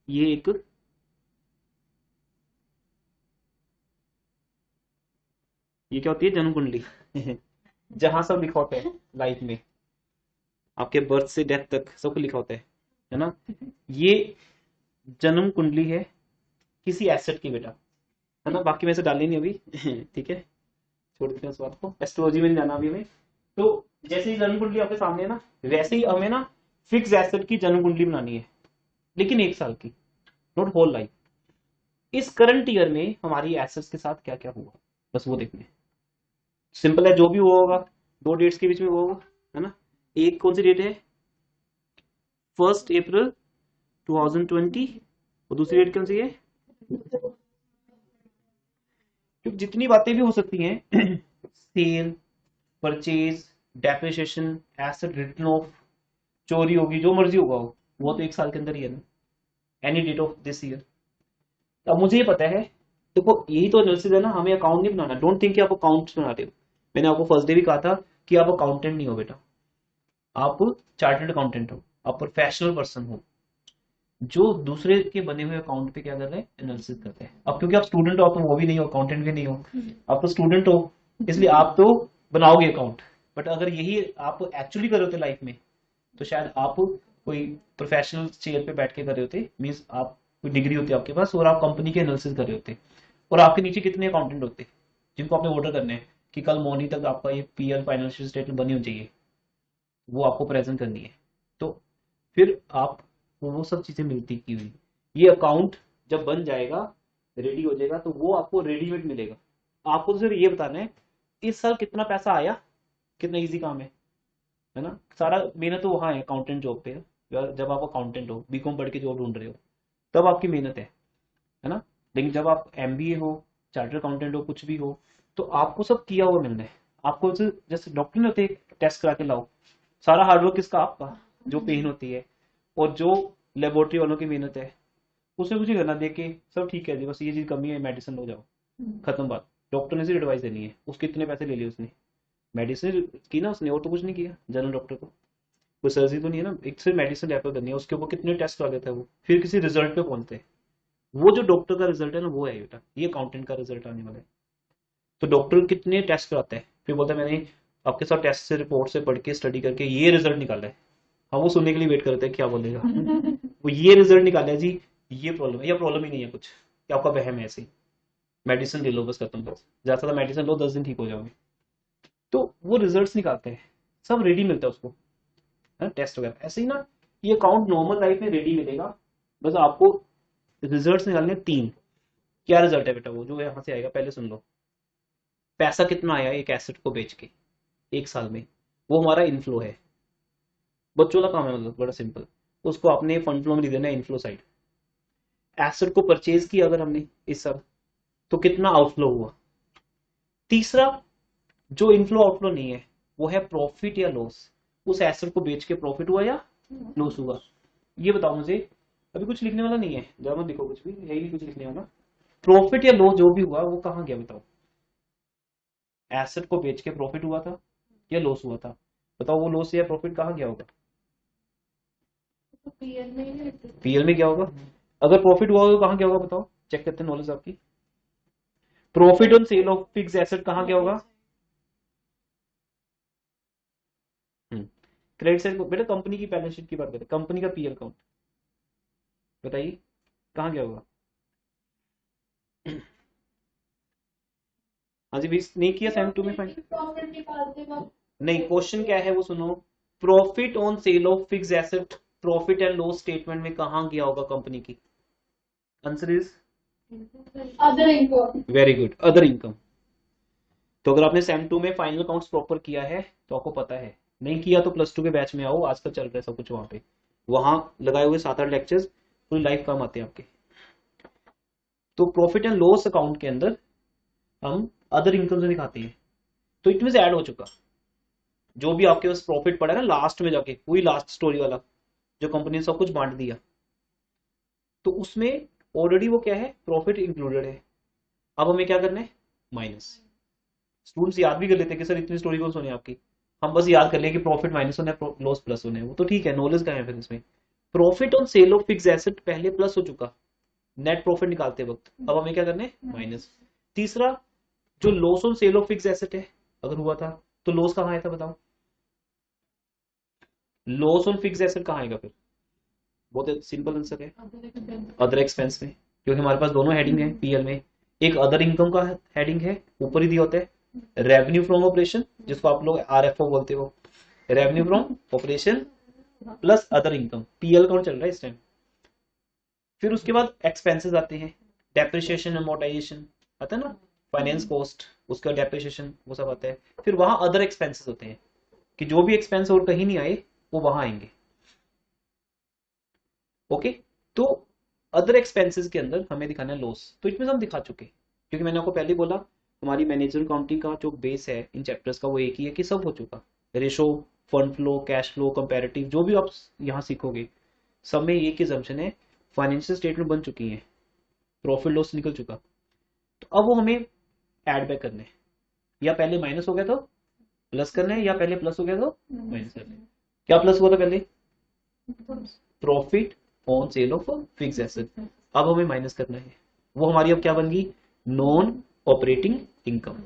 ये एक ये क्या होती है? जन्म कुंडली जहां सब लिखा होता है लाइफ में, आपके बर्थ से डेथ तक सब कुछ लिखा होता है ना। ये जन्म कुंडली है किसी एसेट की बेटा, है ना। बाकी मैं इसे डाली नहीं अभी ठीक है, छोड़ देते हैं उस बात को, एस्ट्रोलॉजी में नहीं जाना अभी हमें। तो जैसे ही जन्म कुंडली आपके सामने है ना, वैसे ही हमें ना फिक्स एसेट की जन्म कुंडली बनानी है, लेकिन 1 साल की, नॉट होल लाइफ। इस करंट ईयर में हमारी एसेट्स के साथ क्या क्या हुआ, बस वो देखना है। सिंपल है, जो भी हुआ होगा 2 डेट्स के बीच में हुआ होगा, है ना। एक कौन सी डेट है? 1 अप्रैल 2020, और दूसरी डेट कौन सी है? क्योंकि जितनी बातें भी हो सकती हैं sale, purchase, depreciation, asset return of, चोरी होगी, जो मर्जी होगा वो तो 1 साल के अंदर ही है ना, any date of this year. अब मुझे ये पता है, देखो यही तो एनालिसिस है ना, हमें अकाउंट नहीं बनाना। डोंट थिंक कि आप अकाउंट बना रहे हो। मैंने आपको फर्स्ट डे भी कहा था कि आप अकाउंटेंट नहीं हो बेटा, आप चार्टर्ड अकाउंटेंट हो, आप प्रोफेशनल पर्सन हो जो दूसरे के बने हुए अकाउंट पे क्या कर रहे हैं? एनालिसिस करते हैं। अब क्योंकि आप स्टूडेंट हो, आप तो वो भी नहीं हो, अकाउंटेंट भी नहीं हो, आप तो स्टूडेंट हो, इसलिए आप तो बनाओगे अकाउंट। बट अगर यही आप एक्चुअली कर रहे होते लाइफ में, तो शायद आप कोई प्रोफेशनल चेयर पे बैठ के कर रहे होते, मीन्स आप कोई डिग्री होती है आपके पास और आप कंपनी के एनालिसिस कर रहे होते, और आपके नीचे कितने अकाउंटेंट होते जिनको आपने ऑर्डर करने हैं कि कल मॉर्निंग तक आपका ये पीएल फाइनेंशियल स्टेटमेंट बनी होनी चाहिए, वो आपको प्रेजेंट करनी है। तो फिर आप वो सब चीजें मिलती की हुई, ये अकाउंट जब बन जाएगा, रेडी हो जाएगा, तो वो आपको रेडीमेड मिलेगा। आपको तो सिर्फ ये बताना है इस साल कितना पैसा आया, कितना इजी काम है ना। सारा मेहनत तो वहाँ है अकाउंटेंट जॉब पे है। जब आप अकाउंटेंट हो, बीकॉम पढ़ के जॉब ढूंढ रहे हो, तब आपकी मेहनत है ना। लेकिन जब आप एमबीए हो, चार्टर्ड अकाउंटेंट हो, कुछ भी हो, तो आपको सब किया हुआ मिलना है। आपको जैसे डॉक्टर नहीं होते, टेस्ट करा के लाओ, सारा हार्डवर्क किसका? आपका, जो पेन होती है और जो लेबोरेटरी वालों की मेहनत है, उसमें कुछ नहीं करना, देख के सब ठीक है जी, बस ये चीज कमी है, मेडिसिन लो जाओ, खत्म बात। डॉक्टर ने सिर्फ एडवाइस देनी है, उसके इतने पैसे ले लिए उसने, मेडिसिन की ना उसने, और तो कुछ नहीं किया। जनरल डॉक्टर को कोई सर्जरी तो नहीं है ना, एक सिर्फ मेडिसिन रेफर करनी है, उसके ऊपर कितने टेस्ट कर देता है वो, फिर किसी रिजल्ट पे पहुंचते हैं। वो जो डॉक्टर का रिजल्ट है ना, वो है बेटा, ये अकाउंटेंट का रिजल्ट आने वाला है। तो डॉक्टर कितने टेस्ट कराता है, फिर बोलता है मैंने आपके साथ टेस्ट से, रिपोर्ट से पढ़ के, स्टडी करके ये रिजल्ट निकाला है। हम वो सुनने के लिए वेट करते हैं क्या बोलेगा वो ये रिजल्ट निकाला है जी, ये प्रॉब्लम है, या प्रॉब्लम ही नहीं है कुछ, कि आपका वहम है ऐसे ही, मेडिसिन ले लो बस खत्म, बस ज्यादा से ज्यादा मेडिसिन लो 10 दिन ठीक हो जाओगे। तो वो रिजल्ट्स निकालते हैं, सब रेडी मिलता है उसको, है टेस्ट वगैरह। ऐसे ही ना ये अकाउंट नॉर्मल लाइफ में रेडी मिलेगा, बस आपको रिजल्ट्स निकालने हैं 3। क्या रिजल्ट है बेटा वो जो यहाँ से आएगा, पहले सुन लो। पैसा कितना आया एक एसेट को बेच के 1 साल में, वो हमारा इनफ्लो है। बच्चों का काम है, मतलब बड़ा सिंपल, उसको आपने फंड फ्लो में लिख देना है इनफ्लो साइड। एसेट को परचेज किया अगर हमने इस साल, तो कितना आउटफ्लो हुआ। तीसरा जो इनफ्लो आउटफ्लो नहीं है, वो है प्रॉफिट या लॉस, उस एसेट को बेच के प्रॉफिट हुआ या लॉस हुआ। ये बताओ मुझे, अभी कुछ लिखने वाला नहीं है, जरा मत देखो कुछ भी, यही नहीं कुछ लिखने वाला। प्रॉफिट या लॉस जो भी हुआ वो कहाँ गया बताओ। एसेट को बेच के प्रॉफिट हुआ था या लॉस हुआ था, बताओ वो लॉस या प्रॉफिट कहाँ गया होगा। पीएल में क्या होगा। अगर प्रॉफिट हुआ होगा तो कहाँ गया होगा बताओ, चेक करते हैं नॉलेज आपकी। Profit on sale of fix asset कहाँ गया होगा। क्रेडिट साइड को बेटा, कंपनी की बैलेंस शीट की बात करें, कंपनी का पीएल अकाउंट बताइए कहाँ गया होगा। हाँ जी, भी नहीं किया सेम टू में फाइन। प्रॉफिट निकालते वक्त नहीं, क्वेश्चन क्या है वो सुनो। Profit on sale of fix asset profit and loss statement में कहाँ गया होगा कंपनी की। Answer is other income. Very good, other income. तो अगर आपने सेम टू में फाइनल अकाउंट्स प्रॉपर किया है तो आपको पता है, नहीं किया तो +2 के बैच में आओ, आजकल चल रहा है सब कुछ वहां पे, वहां लगाए हुए 7-8 लेक्चर्स पूरी लाइफ काम आते हैं आपके। तो प्रॉफिट एंड लॉस अकाउंट के अंदर हम अदर इनकम से दिखाते हैं, तो इट मींस ऐड हो चुका जो भी आपके पास प्रॉफिट पड़ा है ना लास्ट में जाके, वही लास्ट स्टोरी वाला जो कंपनी ने सब कुछ बांट दिया, तो उसमें ऑलरेडी वो क्या है प्रॉफिट इंक्लूडेड है। अब हमें क्या करना है, माइनस। स्टूडेंट्स याद भी कर लेते हैं कि सर इतनी स्टोरी कौन सुनी आपकी, हम बस याद कर ले कि प्रॉफिट माइनस होना है लॉस प्लस होना है, वो तो ठीक है, नॉलेज का है फिर इसमें। Profit on sale of fix asset पहले प्लस हो चुका नेट प्रॉफिट निकालते वक्त, अब हमें क्या करना है माइनस। तीसरा जो loss on sale of fix asset है अगर हुआ था तो लॉस कहाँ आया था बताओ, लॉस ऑन फिक्स एसेट कहाँ आएगा फिर, बहुत सिंपल आंसर है अदर एक्सपेंस में, क्योंकि हमारे पास दोनों हेडिंग है पीएल में। एक अदर इनकम का हेडिंग है, ऊपर ही दिया होता है रेवेन्यू फ्रॉम ऑपरेशन, जिसको आप लोग आरएफओ बोलते हो, revenue from operation plus other income, PL account चल रहा है इस टाइम। फिर उसके बाद एक्सपेंसेस आते हैं, डेप्रिसिएशन अमोर्टाइजेशन आता है ना, फाइनेंस कॉस्ट उसका डेप्रिसिएशन वो सब आता है। फिर वहां अदर एक्सपेंसेस होते हैं कि जो भी एक्सपेंस और कहीं नहीं आए वो वहां आएंगे। ओके, तो अदर एक्सपेंसेस के अंदर हमें दिखाना है लॉस, तो इसमें हम दिखा चुके, क्योंकि मैंने आपको पहले ही बोला हमारी मैनेजर अकाउंटिंग का जो बेस है इन चैप्टर्स का वो एक ही है कि सब हो चुका, ratio, fund flow, cash flow, comparative, जो भी आप यहाँ सीखोगे सब में एक ही assumption है, फाइनेंशियल स्टेटमेंट बन चुकी है, प्रॉफिट लॉस निकल चुका। तो अब वो हमें ऐड बैक करने, या पहले माइनस हो गया तो प्लस करना है, या पहले प्लस हो गया तो माइनस करना है। क्या प्लस हुआ था पहले, profit on sale of fix asset, अब हमें माइनस करना है, वो हमारी अब क्या बन गई नॉन ऑपरेटिंग इनकम।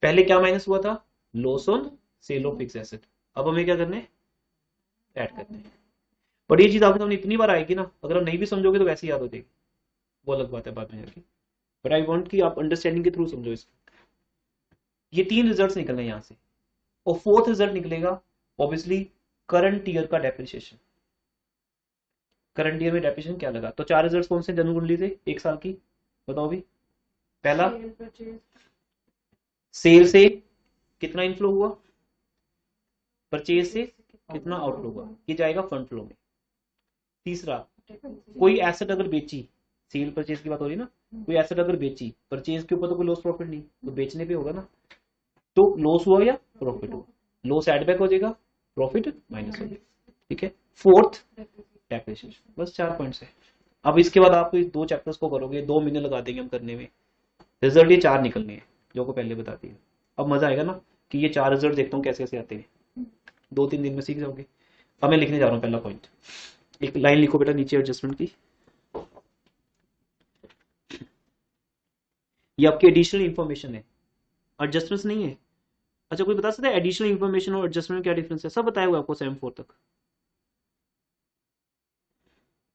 पहले क्या माइनस हुआ था, loss on sale of fix asset, अब हमें क्या करना है ऐड करना है। बट ये चीज आपके सामने इतनी बार आएगी ना, अगर आप नहीं भी समझोगे तो वैसे याद हो जाएगी, वो अलग बात है बाद में जाके, बट आई वांट कि आप अंडरस्टैंडिंग के थ्रू समझो इसको। ये 3 रिजल्ट्स निकलने यहाँ से, और 4th रिजल्ट निकलेगा ऑब्वियसली करंट ईयर का डेप्रिसिएशन। करंट ईयर में डेप्रिसिएशन क्या लगा, तो 4 रिजल्ट्स कौन से जन्म कुंडली थे 1 साल की, बताओ भी। पहला सेल से कितना इनफ्लो हुआ, परचेज से कितना आउटफ्लो हुआ, ये जाएगा फंड फ्लो में। तीसरा कोई एसेट अगर बेची, सेल परचेज की बात हो रही ना, कोई एसेट अगर बेची, परचेज के ऊपर तो कोई लॉस प्रॉफिट नहीं, तो बेचने पे होगा ना, तो लॉस हुआ या प्रॉफिट हुआ, लॉस एड बैक हो जाएगा, प्रॉफिट माइनस हो जाएगा। ठीक है, 4th डेप्रिसिएशन, बस 4 पॉइंट्स है। अब इसके बाद आप इस 2 चैप्टर्स को करोगे, 2 महीने लगा देंगे हम करने में, रिजल्ट ये 4 निकलने हैं जो को पहले बता दिया। अब मजा आएगा ना कि ये 4 रिजल्ट देखता हूँ कैसे कैसे आते हैं, 2-3 दिन में सीख जाओगे। अब मैं लिखने जा रहा हूँ पहला पॉइंट, एक लाइन लिखो बेटा नीचे एडजस्टमेंट की, ये आपकी एडिशनल इंफॉर्मेशन है, एडजस्टमेंट्स नहीं है। अच्छा कोई बता सकता है एडिशनल इंफॉर्मेशन और एडजस्टमेंट क्या डिफरेंस है, सब बताया हुआ आपको सेम 4 तक।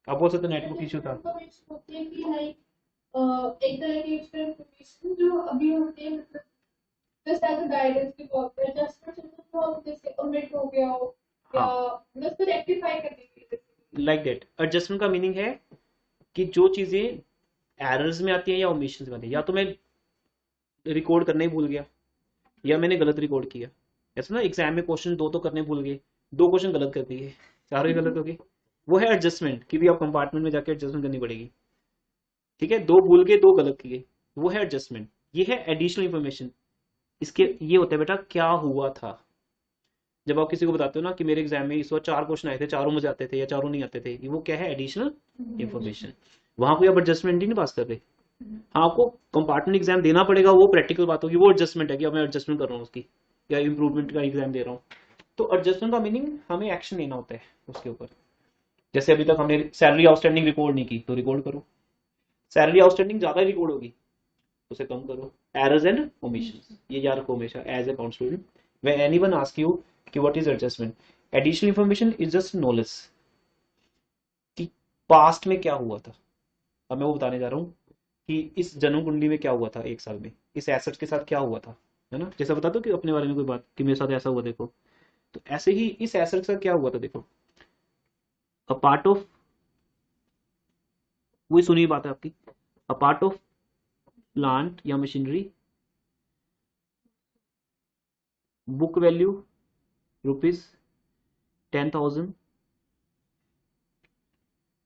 आप बोल सकते नेटवर्क इशू था, होती है कि लाइक एक तरह की उसमें इंफॉर्मेशन जो अभी होती है, मतलब जस्ट एज अ गाइडेंस के तौर पे एडजस्टमेंट तो हम जैसे ओमिट हो गया हो या हाँ, मतलब उसको रेक्टिफाई करने के लिए basically। Like that. एडजस्टमेंट का मीनिंग है कि जो चीजें एरर्स में आती हैं या ओमिशन में आती हैं, या तो मैं रिकॉर्ड करना ही भूल गया या मैंने गलत रिकॉर्ड किया। ऐसा ना एग्जाम में क्वेश्चन दो तो करने भूल गए, दो क्वेश्चन गलत कर दिए, चारों ही गलत हो गए। वो है एडजस्टमेंट कि भी आप कंपार्टमेंट में जाके एडजस्टमेंट करनी पड़ेगी। ठीक है, दो भूल गए दो गलत किए, वो है एडजस्टमेंट। ये है एडिशनल इंफॉर्मेशन। इसके ये होता है बेटा क्या हुआ था। जब आप किसी को बताते हो ना कि मेरे एग्जाम में इस बार चार क्वेश्चन आए थे, चारों मुझे आते थे या चारों नहीं आते थे, वो क्या है, एडिशनल इंफॉर्मेशन। वहां कोई आप एडजस्टमेंट ही नहीं पास कर रहे। हाँ, आपको कंपार्टमेंट एग्जाम देना पड़ेगा, वो प्रैक्टिकल बात होगी, वो एडजस्टमेंट है कि अब मैं एडजस्टमेंट कर रहा हूँ उसकी, या इंप्रूवमेंट का एग्जाम दे रहा हूँ। तो एडजस्टमेंट का मीनिंग हमें एक्शन लेना होता है उसके ऊपर। जैसे अभी तक हमने सैलरी आउटस्टैंडिंग रिकॉर्ड नहीं की तो रिकॉर्ड करो। सैलरी आउटस्टैंडिंग ज्यादा रिकॉर्ड होगी, उसे कम करो। एरर्स एंड ओमिशंस, ये याद रखो हमेशा as a account student. When anyone ask you कि what is adjustment, additional information is just knowledge कि पास्ट में क्या हुआ था। अब मैं वो बताने जा रहा हूँ कि इस जन्म कुंडली में क्या हुआ था एक साल में, इस एसेट के साथ क्या हुआ था, है ना। जैसा बता दो कि अपने बारे में कोई बात कि मेरे साथ ऐसा हुआ देखो, तो ऐसे ही इस एसेट के साथ क्या हुआ था देखो। अ पार्ट ऑफ, वही सुनी बात है आपकी, अ पार्ट ऑफ प्लांट या machinery, book value rupees 10,000।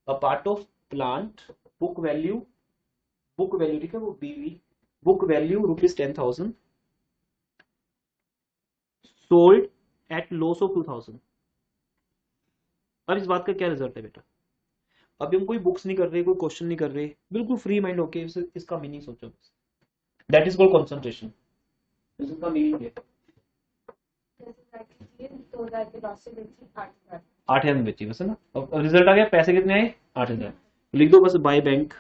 A part of plant, book value, book value ठीक है वो बीवी, book value rupees 10,000, sold at loss of 2,000। अब इस बात का क्या रिजल्ट है बेटा। अभी हम कोई बुक्स नहीं कर रहे, कोई क्वेश्चन नहीं कर रहे, बिल्कुल फ्री माइंड होके इसका मीनिंग सोचो। That is called concentration. इसका मीनिंग है जैसे जाके ये 2000 के लॉस से बेची 8,000। 8,000 में बेची बस, है ना। अब रिजल्ट आ गया, पैसे कितने आए, 8,000। लिख दो बस by bank,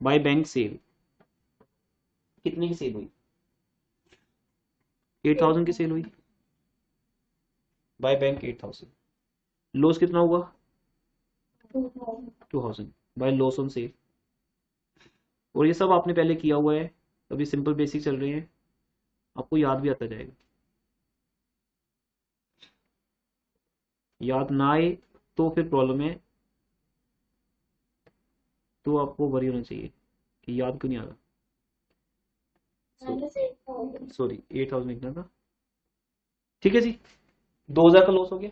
by bank sale. कितने की सेल हुई, 8,000 की सेल हुई, बाय बैंक 8,000। लॉस कितना हुआ, 2,000 बाय लॉस ऑन सेल। और ये सब आपने पहले किया हुआ है, अभी सिंपल बेसिक चल रहे हैं, आपको याद भी आता जाएगा। याद ना आए तो फिर प्रॉब्लम है, तो आपको वरी होना चाहिए कि याद क्यों नहीं आ रहा। सॉरी 8,000 लिखना था। ठीक है जी, 2,000 का लॉस हो गया।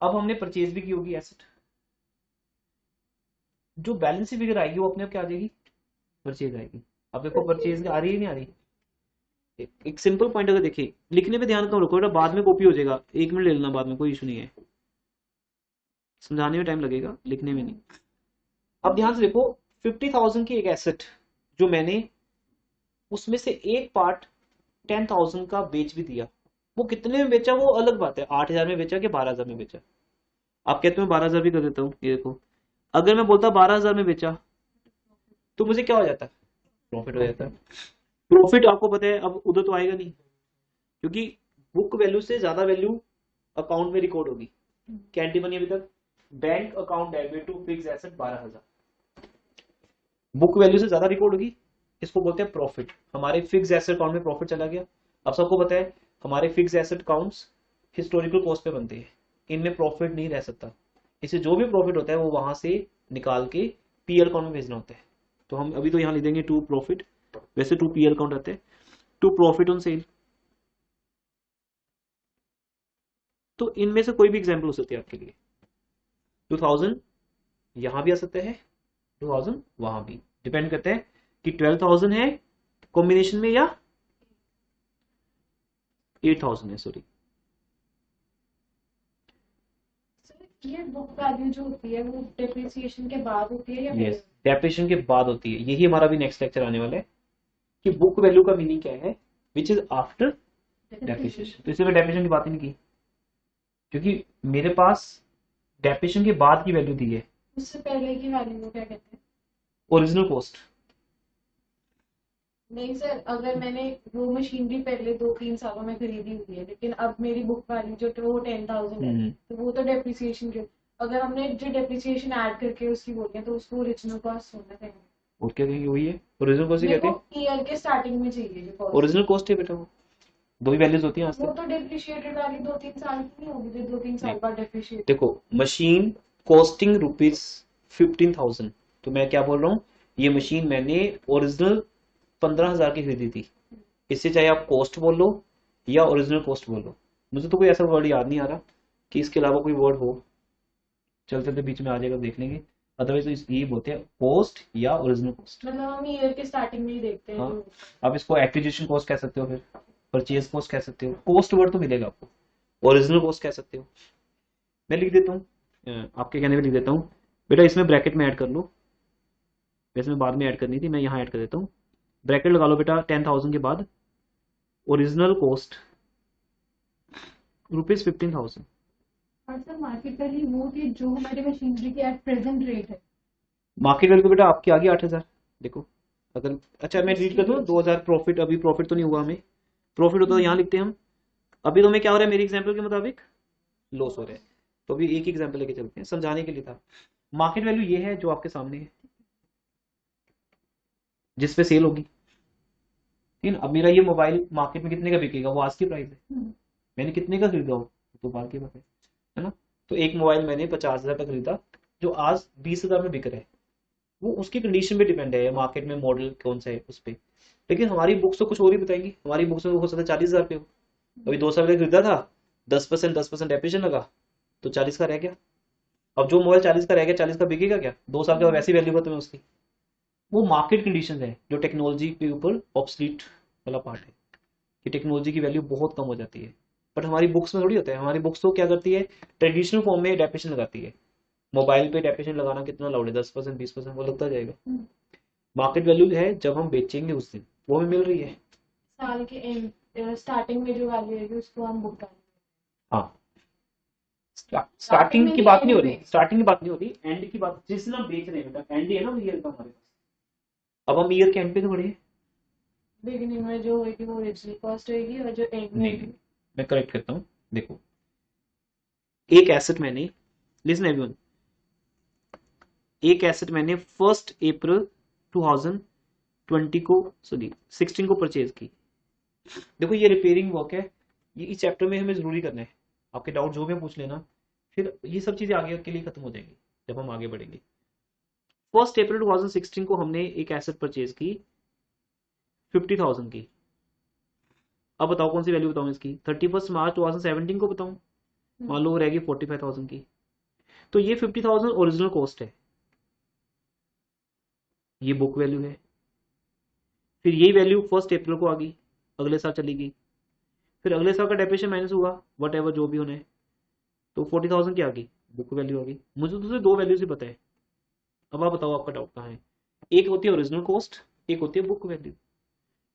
अब हमने परचेज भी की होगी एसेट, जो बैलेंस फिगर आएगी वो अपने आप क्या आ जाएगी, परचेज आएगी। अब देखो परचेज आ रही है नहीं आ रही। एक सिंपल पॉइंट अगर देखिए, लिखने पे ध्यान कम रखो बेटा, बाद में कॉपी हो जाएगा, 1 मिनट ले लेना बाद में, कोई इशू नहीं है। समझाने में टाइम लगेगा, लिखने में नहीं। अब ध्यान से देखो, 50,000 की एक एसेट जो मैंने, उसमें से एक पार्ट 10,000 का बेच भी दिया। वो कितने में बेचा वो अलग बात है, 8,000 में बेचा कि 12,000 में बेचा। आप कहते हो 12,000 भी कर देता हूँ, ये देखो, अगर मैं बोलता 12,000 में बेचा तो मुझे क्या हो जाता है, प्रॉफिट हो जाता है। प्रॉफिट आपको पता है अब उधर तो आएगा नहीं, क्योंकि बुक वैल्यू से ज्यादा वैल्यू अकाउंट में रिकॉर्ड होगी। कैंटी बनी अभी तक, bank account debit to fix asset 12,000, book value से ज्यादा रिकॉर्ड होगी, इसको बोलते हैं प्रॉफिट। हमारे फिक्स एसेट अकाउंट में प्रॉफिट चला गया। अब सबको पता है हमारे fix asset accounts historical cost पे बनते हैं, इनमें प्रॉफिट नहीं रह सकता। इसे जो भी प्रॉफिट होता है वो वहां से निकाल के पीएल अकाउंट में भेजना होता है। तो हम अभी तो यहाँ लिख देंगे टू प्रॉफिट, वैसे टू पीएल अकाउंट आते हैं, टू प्रॉफिट ऑन सेल। तो इनमें से कोई भी एग्जाम्पल हो सकती है आपके लिए। 2,000 यहां भी आ सकते हैं, 2,000 वहां भी, डिपेंड करते हैं कि 12,000 है कॉम्बिनेशन में या 8,000 है, सॉरी। ये बुक वैल्यू जो होती है वो डेप्रिसिएशन के बाद होती है या यस, पहले? डेप्रिसिएशन के बाद होती है, यही हमारा भी नेक्स्ट लेक्चर आने वाला है कि बुक वैल्यू का मीनिंग क्या है, विच इज आफ्टर डेप्रिसिएशन। तो इसी में डेप्रिसिएशन की बात ही नहीं की, क्योंकि मेरे पास डेप्रिसिएशन के बाद की वैल्यू दी है, उससे पहले की वैल्यू को क्या कहते हैं? Original cost. नहीं सर, अगर मैंने वो मशीनरी पहले 2-3 सालों में खरीदी हुई है, लेकिन अब मेरी बुक वैल्यू जो तो वो 10,000 है, हम्म। तो वो तो डेप्रिसिएशन जो, अगर हमने जो डेप्रिसिएशन ऐड करके उसकी बोली है तो उसको ओरिजिनल कॉस्ट होना चाहिए। और क्या कहेंगे, वही है ओरिजिनल कॉस्ट ही मेरे कहते को हैं। ईयर के स्टार्टिंग में चाहिए जो कॉस्ट है। ओरिजिनल कॉस्ट है बेटा, वो दो ही वैल्यूज होती हैं आज वो तक। तो डेप्रिशिएटेड वाली 2-3 साल की नहीं होगी जो दो तीन नहीं, साल बाद डेप्रिशिएट। देखो, मशीन कॉस्टिंग रुपीज 15,000, तो मैं क्या बोल रहा हूँ, ये मशीन मैंने ओरिजिनल 15,000 की खरीदी थी। इससे चाहे आप कॉस्ट बोल लो या ओरिजिनल कॉस्ट बोल लो, मुझे तो कोई ऐसा वर्ड याद नहीं आ रहा कि इसके अलावा कोई वर्ड हो। चलते चलते बीच में आ जाएगा, देख लेंगे। अदरवाइज तो यही बोलते हैं, कॉस्ट या ओरिजिनल कॉस्ट। मतलब हम ईयर के स्टार्टिंग में ही देखते हैं हाँ, जो। आप इसको एक्विजिशन कॉस्ट कह सकते हो, फिर परचेज कॉस्ट कह सकते हो, कॉस्ट वर्ड तो मिलेगा आपको। ओरिजिनल कॉस्ट कह सकते हो। मैं लिख देता हूँ, आपके कहने पे लिख देता हूँ। बेटा इसमें ब्रैकेट में ऐड कर लो, वैसे मैं बाद में ऐड करनी थी, मैं यहाँ ऐड कर देता हूँ। ब्रैकेट लगा लो बेटा 10,000 के बाद, ओरिजिनल कॉस्ट रुपीज 15,000। और सर मार्केट वैल्यू वो थी जो हमारी मशीनरी की एट प्रेजेंट रेट है। मार्केट वैल्यू बेटा आपकी आ गई 8,000। देखो, अगर अच्छा मैं डिलीट इसकी कर दूँ, वजह 2,000 प्रॉफिट, अभी प्रॉफिट तो नहीं हुआ हमें। प्रॉफिट होता तो यहाँ लिखते हैं हम। अभी तो हमें क्या हो रहा है, मेरी एग्जाम्पल के मुताबिक लॉस हो रहा है। तो अभी एक एग्जाम्पल लेके चलते हैं, समझाने के लिए था। मार्केट वैल्यू ये है जो आपके सामने है, जिस पे सेल होगी। ठीक है ना। अब मेरा ये मोबाइल मार्केट में कितने का बिकेगा, वो आज की प्राइस है। मैंने कितने का खरीदा हो तो बात की बात है ना। तो एक मोबाइल मैंने 50,000 का खरीदा, जो आज 20,000 में बिक रहा है। वो उसकी कंडीशन पे डिपेंड है, मार्केट में मॉडल कौन सा है उस पे। लेकिन हमारी बुक्स तो कुछ और ही बताएंगी, हमारी बुक्स में हो सकता है 40,000 पे हो। अभी 2 साल का खरीदा था, 10% डेप्रिसिएशन लगा, तो 40 का रह गया। अब जो मोबाइल 40 का रह गया, 40 का बिकेगा क्या, 2 साल के बाद वैसी वैल्यू खत्म है उसकी। वो मार्केट कंडीशन है, जो टेक्नोलॉजी के ऊपर ऑब्सलीट वाला पार्ट है, कि टेक्नोलॉजी की वैल्यू बहुत कम हो जाती है। बट हमारी बुक्स में थोड़ी होता है, हमारी बुक्स तो क्या करती है, ट्रेडिशनल फॉर्म में डेप्रिसिएशन लगाती है। मोबाइल पे डेप्रिसिएशन लगाना कितना लाउड है, 10% 20%, वो लगता जाएगा। मार्केट वैल्यू है जब हम बेचेंगे उस दिन, वो हमें मिल रही है। साल के एंड स्टार्टिंग में जो वैल्यू है उसको हम बुक करेंगे। हाँ, स्टार्टिंग स्टार्टिंग में की नहीं, बात नहीं हो एंड रही, में। स्टार्टिंग की बात नहीं हो रही, एंड की बात, जिस दिन हम बेच रहे हैं बेटा, एंड ही है ना ईयर का हमारे पास। अब हम ईयर के एंड पे तो बढ़े। बिगिनिंग में जो होगी वो ओरिजिनल कॉस्ट होगी और जो एंड में नहीं नहीं, होगी। मैं करेक्ट करता हूँ। देखो, एक एसेट मैंने, लिसन एवरीवन, एक एसेट मैंने 1 अप्रैल 2020 को, सॉरी 16 को परचेज की। देखो ये रिपेयरिंग वर्क है, ये इस चैप्टर में हमें जरूरी करना है। आपके डाउट जो भी पूछ लेना, फिर ये सब चीजें आगे के लिए खत्म हो जाएंगी जब हम आगे बढ़ेंगे। 1 अप्रैल 2016 को हमने एक एसेट परचेज की 50,000 की। अब बताओ कौन सी वैल्यू बताऊं इसकी, 31 मार्च 2017 को बताऊं। मान लो वो रहेगी 45,000 की। तो ये 50,000 ओरिजिनल कॉस्ट है, ये बुक वैल्यू है। फिर यही वैल्यू 1 अप्रैल को आ गई, अगले साल चली गई। फिर अगले साल का डेप्रिसिएशन माइनस हुआ, वट एवर जो भी होने, तो 40,000 की आ गई, बुक वैल्यू आ गई। मुझे तो सिर्फ दो वैल्यूज ही पता है। अब आप बताओ आपका डाउट कहाँ है। एक होती है ओरिजिनल कॉस्ट, एक होती है बुक वैल्यू।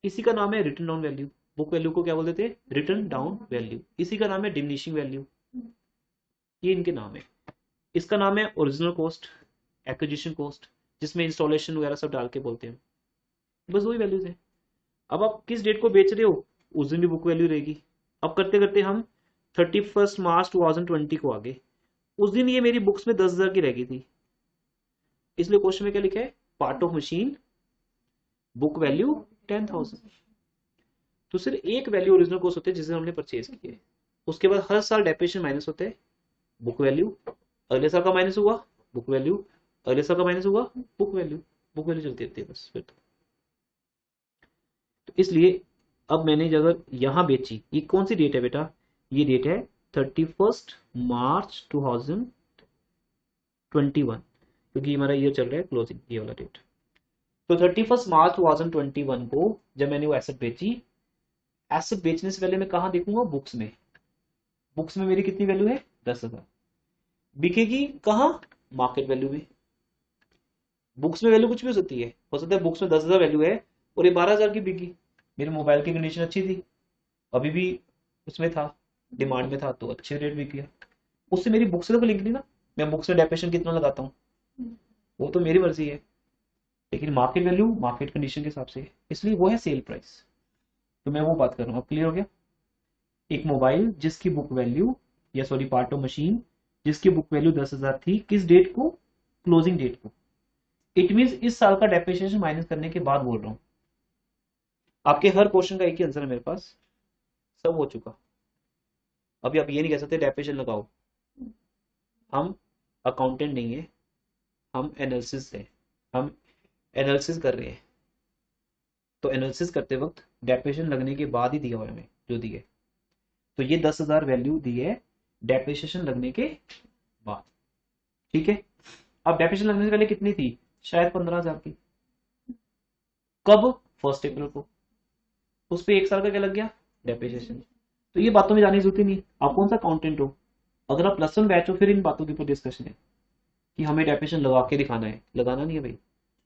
इसी का नाम है return down value. Book value को क्या बोल देते हैं, रिटर्न डाउन वैल्यू। इसी का नाम है डिमिनिशिंग वैल्यू। ये इनके नाम है। इसका नाम है ओरिजिनल कॉस्ट, एक्विजिशन कॉस्ट, जिसमें इंस्टॉलेशन वगैरह सब डाल के बोलते हैं। बस वही वैल्यूज है। अब आप किस डेट को बेच रहे हो, उस दिन भी बुक वैल्यू रहेगी। अब करते करते हम 31 मार्च 2020 को आ गए। उस दिन ये मेरी बुक्स में 10,000 की रह गई थी, इसलिए क्वेश्चन में क्या लिखा है, part of machine, book value 10,000। तो सिर्फ एक वैल्यू ओरिजिनल कॉस्ट होते हैं जिसे हमने परचेज की है। उसके बाद हर साल डेप्रिसिएशन माइनस होते हैं, बुक वैल्यू, अगले साल का माइनस हुआ, बुक वैल्यू, अगले साल का माइनस हुआ, बुक वैल्यू। बुक वैल्यू चलती रहती है बस फिर तो इसलिए अब मैंने अगर यहाँ बेची, ये कौन सी डेट है बेटा, ये डेट है 31 मार्च 2021, क्योंकि हमारा ईयर चल रहा है क्लोजिंग, ये वाला डेट। तो 31 मार्च 2021 को जब मैंने वो एसेट बेची, एसेट बेचने से पहले मैं कहाँ देखूंगा, बुक्स में। बुक्स में मेरी कितनी वैल्यू है, 10,000। बिकेगी कहाँ, मार्केट वैल्यू में। बुक्स में वैल्यू कुछ भी हो सकता है बुक्स में 10,000 वैल्यू है और ये 12,000 की बिकी। मेरे मोबाइल की कंडीशन अच्छी थी, अभी भी उसमें था, डिमांड में था, तो अच्छे रेट बिक गया। उससे मेरी बुक से तो लिंक नहीं ना, मैं बुक्स में डेप्रेशन कितना लगाता हूँ, वो तो मेरी मर्जी है। लेकिन मार्केट वैल्यू मार्केट कंडीशन के हिसाब से, इसलिए वो है सेल प्राइस। तो मैं वो बात कर रहा हूँ, अब क्लियर हो गया। एक मोबाइल जिसकी बुक वैल्यू, या सॉरी पार्ट ऑफ मशीन जिसकी बुक वैल्यू 10,000 थी, किस डेट को, क्लोजिंग डेट को। इट मीन इस साल का डेप्रिसिएशन माइनस करने के बाद बोल रहा हूँ। आपके हर क्वेश्चन का एक ही आंसर है मेरे पास, सब हो चुका। अभी आप ये नहीं कह सकते डेप्रिसिएशन लगाओ, हम अकाउंटेंट नहीं है, हम एनालिसिस है, हम एनालिसिस कर रहे हैं। तो एनालिसिस करते वक्त डेप्रिसिएशन लगने के बाद ही दिया हुआ है हमें जो दिए, तो ये 10,000 वैल्यू दी है डेप्रिसिएशन लगने के बाद, ठीक है। अब डेप्रिसिएशन लगने से पहले कितनी थी, शायद 15,000 की। कब, 1 अप्रैल को, उस पर 1 साल का क्या लग गया, डेप्रिसिएशन। तो ये बातों में जाने की जरूरत ही नहीं, आप कौन सा अकाउंटेंट हो। अगर आप +1 बैच हो फिर इन बातों के ऊपर डिस्कशन है कि हमें डेप्रिसिएशन लगा के दिखाना है, लगाना नहीं है भाई,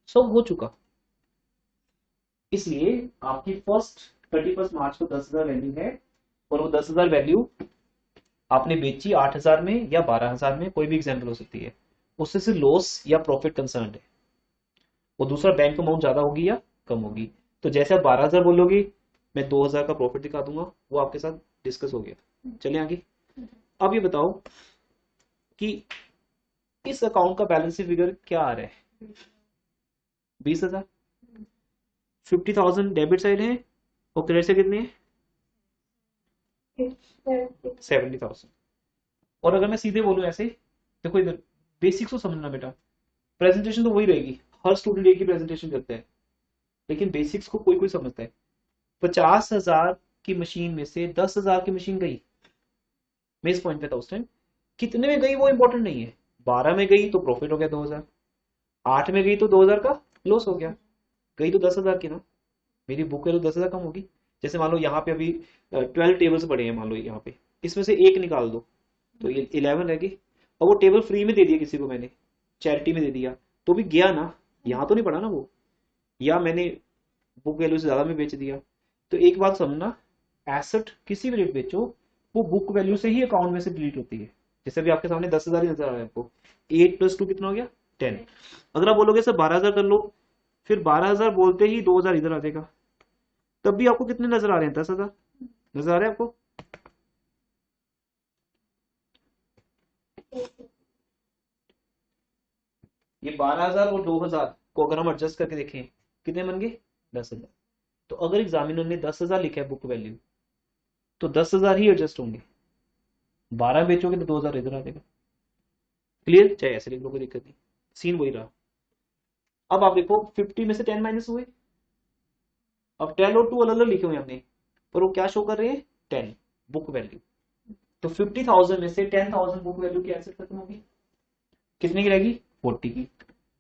सब हो चुका। इसलिए आपकी फर्स्ट 31 मार्च को 10,000 वैल्यू है, और वो 10,000 वैल्यू आपने बेची 8,000 में या 12,000 में, कोई भी एग्जाम्पल हो सकती है, उससे सिर्फ लॉस या प्रॉफिट कंसर्न है। वो दूसरा बैंक अमाउंट ज्यादा होगी या कम होगी। तो जैसे आप 12,000 बोलोगे, मैं 2,000 का प्रॉफिट दिखा दूंगा, वो आपके साथ डिस्कस हो गया। चलिए आगे। अब ये बताओ कि इस अकाउंट का बैलेंस शीट फिगर क्या आ रहा है, 20,000। 50,000 डेबिट साइड है और क्रेडिट से कितने हैं, 70,000। और अगर मैं सीधे बोलूं ऐसे, देखो इधर बेसिक्स को समझना बेटा, प्रेजेंटेशन तो वही रहेगी, हर स्टूडेंट एक ही प्रेजेंटेशन करता है, लेकिन बेसिक्स को कोई कोई समझता है। 50,000 की मशीन में से 10,000 की मशीन गई, मैं इस पॉइंट पे था उस टाइम, कितने में गई वो इंपॉर्टेंट नहीं है। 12 में गई तो प्रॉफिट हो गया 2,000, 8 में गई तो 2,000 का लॉस हो गया, गई तो 10,000 की ना, मेरी बुक वैल्यू 10,000 कम होगी। जैसे मान लो यहाँ पे अभी 12 टेबल्स पड़े हैं, मान लो यहाँ पे, इसमें से एक निकाल दो तो ये 11 रहेगी, और वो टेबल फ्री में दे दिया किसी को, मैंने चैरिटी में दे दिया, तो भी गया ना, यहाँ तो नहीं पड़ा ना वो, या मैंने बुक वैल्यू से ज्यादा में बेच दिया। तो एक बात समझना, एसेट किसी भी रेट बेचो, वो बुक वैल्यू से ही अकाउंट में से डिलीट होती है। जैसे अभी आपके सामने 10,000 ही नजर आ रहा है आपको, 8 + 2 कितना हो गया, 10। अगर आप बोलोगे सर 12,000 कर लो, फिर 12,000 बोलते ही 2,000 इधर आ जाएगा, तब भी आपको कितने नजर आ रहे हैं, 10,000 नजर आ रहे हैं आपको। ये 12,000 और 2,000 को अगर हम एडजस्ट करके देखें, कितने बन गए, 10,000। तो अगर एग्जामिनर ने 10,000 लिखा है बुक वैल्यू, तो 10,000 ही एडजस्ट होंगे, 12 बेचोगे तो 2,000 इधर आ जाएगा। क्लियर, चाहे ऐसे लिख लो, कोई दिक्कत नहीं, सीन वही रहा। अब आप देखो 50 में से 10 माइनस हुए, अब 10 और 2 अलग अलग लिखे हुए हमने, पर वो क्या शो कर रहे हैं, 10 बुक वैल्यू। तो 50,000 में से 10,000 बुक वैल्यू की एसेट खत्म होगी, कितने की रहेगी, 40 की।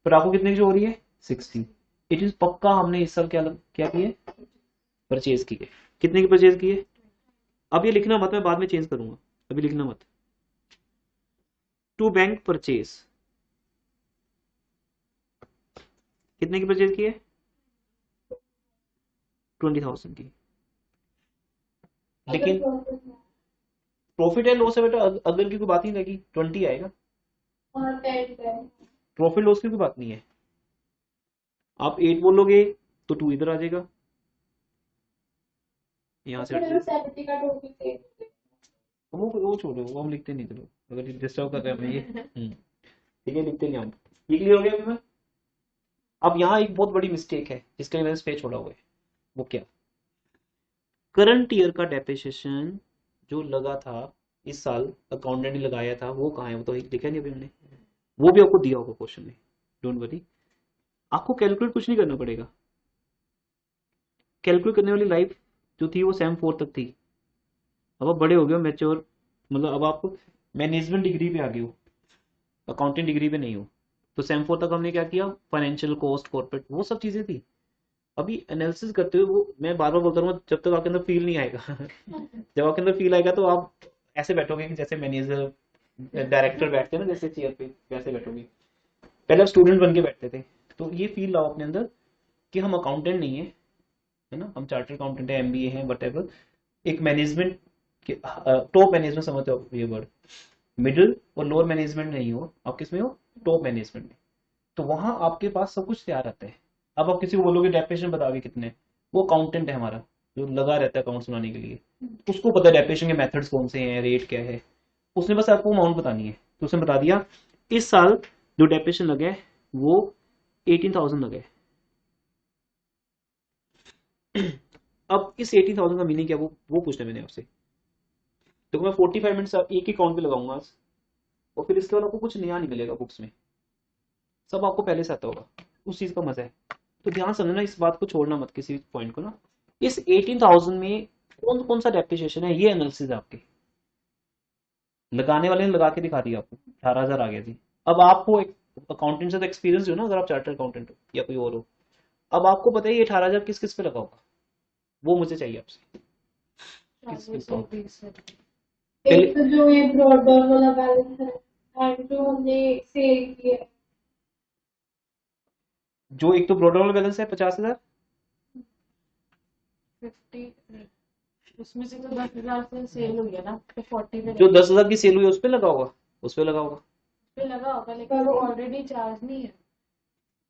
फिर आपको कितने की जो हो रही है, 60। इट इज पक्का हमने इस साल क्या किए, परचेज किए। कितने की परचेज किए, अब ये लिखना मत, मैं बाद में चेंज करूंगा, अभी लिखना मत। टू बैंक परचेज, कितने की परचेज की है, 20,000 की। लेकिन प्रॉफिट है लॉस है बेटा, अगर की कोई बात ही नहीं लगी, 20 आएगा, प्रॉफिट लॉस की कोई बात नहीं है। आप 8 बोलोगे तो 2 इधर आ जाएगा, यहाँ से वो छोड़ो, वो हम लिखते नहीं, चलो अगर डिस्टर्ब कर रहे हैं हमें ये, ठीक है लिखते नहीं हम। ये क्लियर हो गया अभी मैं। अब यहाँ एक बहुत बड़ी मिस्टेक है जिसके लिए मैंने स्पेस छोड़ा हुआ है, वो क्या, करंट ईयर का डेप्रिसिएशन जो लगा था इस साल, अकाउंटेंट ने लगाया था, वो कहाँ है, वो तो लिखा नहीं अभी हमने, वो भी आपको दिया होगा क्वेश्चन में, डोंट वरी। आपको कैलकुलेट कुछ नहीं करना पड़ेगा, कैलकुलेट करने वाली लाइफ जो थी वो सेम 4 तक थी। अब आप बड़े हो गए हो, मैच्योर, मतलब अब आप मैनेजमेंट डिग्री पे आ गए हो, अकाउंटिंग डिग्री पे नहीं हो। तो सेम 4 तक हमने क्या किया, फाइनेंशियल कॉस्ट, कॉर्पोरेट, वो सब चीजें थी। अभी एनालिसिस करते हुए वो मैं बार बार बोलता रहूँगा, जब तक आपके अंदर फील नहीं आएगा जब आपके अंदर फील आएगा तो आप ऐसे बैठोगे कि जैसे मैनेजर डायरेक्टर बैठते हैं ना, जैसे चेयर पे वैसे बैठोगे। पहले आप स्टूडेंट बन के बैठते थे, तो ये फील लाओ अपने अंदर कि हम अकाउंटेंट नहीं है ना, हम चार्टर्ड अकाउंटेंट है, एमबीए है, वट एक मैनेजमेंट के टॉप मैनेजमेंट समझते हो ये वर्ड, मिडिल और लोअर मैनेजमेंट नहीं हो, आप किस में हो, टॉप मैनेजमेंट में। तो वहां आपके पास सब कुछ तैयार रहता है, अब आप किसी को बोलोगे डेप्रिसिएशन बता के कितने, वो अकाउंटेंट है हमारा जो लगा रहता है अकाउंट्स बनाने के लिए, उसको पता है डेप्रिसिएशन के मेथड्स कौन से हैं, रेट क्या है, उसने बस आपको अमाउंट बतानी है। तो उसने बता दिया इस साल जो डेप्रिसिएशन लगे वो 18,000 लगे। अब इस 18,000 का मीनिंग क्या वो पूछना है मैंने आपसे। तो मैं 45 मिनट्स एक ही अकाउंट पे लगाऊंगा आज, और फिर इसके बाद आपको कुछ नया नहीं मिलेगा बुक्स में, सब आपको पहले से आता होगा, उस चीज का मजा है। तो ध्यान समझना, इस बात को छोड़ना मत किसी पॉइंट को ना। इस 18,000 में कौन कौन सा डेप्रिसिएशन है, ये एनालिसिस आपके लगाने वाले ने लगा के दिखा दिया, आपको 18,000 आ गया जी। अब आपको एक अकाउंटेंट से तो एक्सपीरियंस हो ना, अगर आप चार्टर्ड अकाउंटेंट हो या कोई और हो, अब आपको पता है ये 18,000 किस किस पे लगा होगा, वो मुझे चाहिए आपसे। किस किस का पहले, एक तो जो ये ब्रॉडबैंड वाला बैलेंस है, एंड जो हमने सेल किया है। जो एक तो ब्रॉडबैंड बैलेंस है 50,000, 50 उसमें से तो 10,000 से सेल हुई है ना, तो 40 पे जो 10,000 की सेल हुई है उस पे लगा होगा, उस पे लगा होगा, पे लगा होगा, लेकिन वो ऑलरेडी चार्ज नहीं है।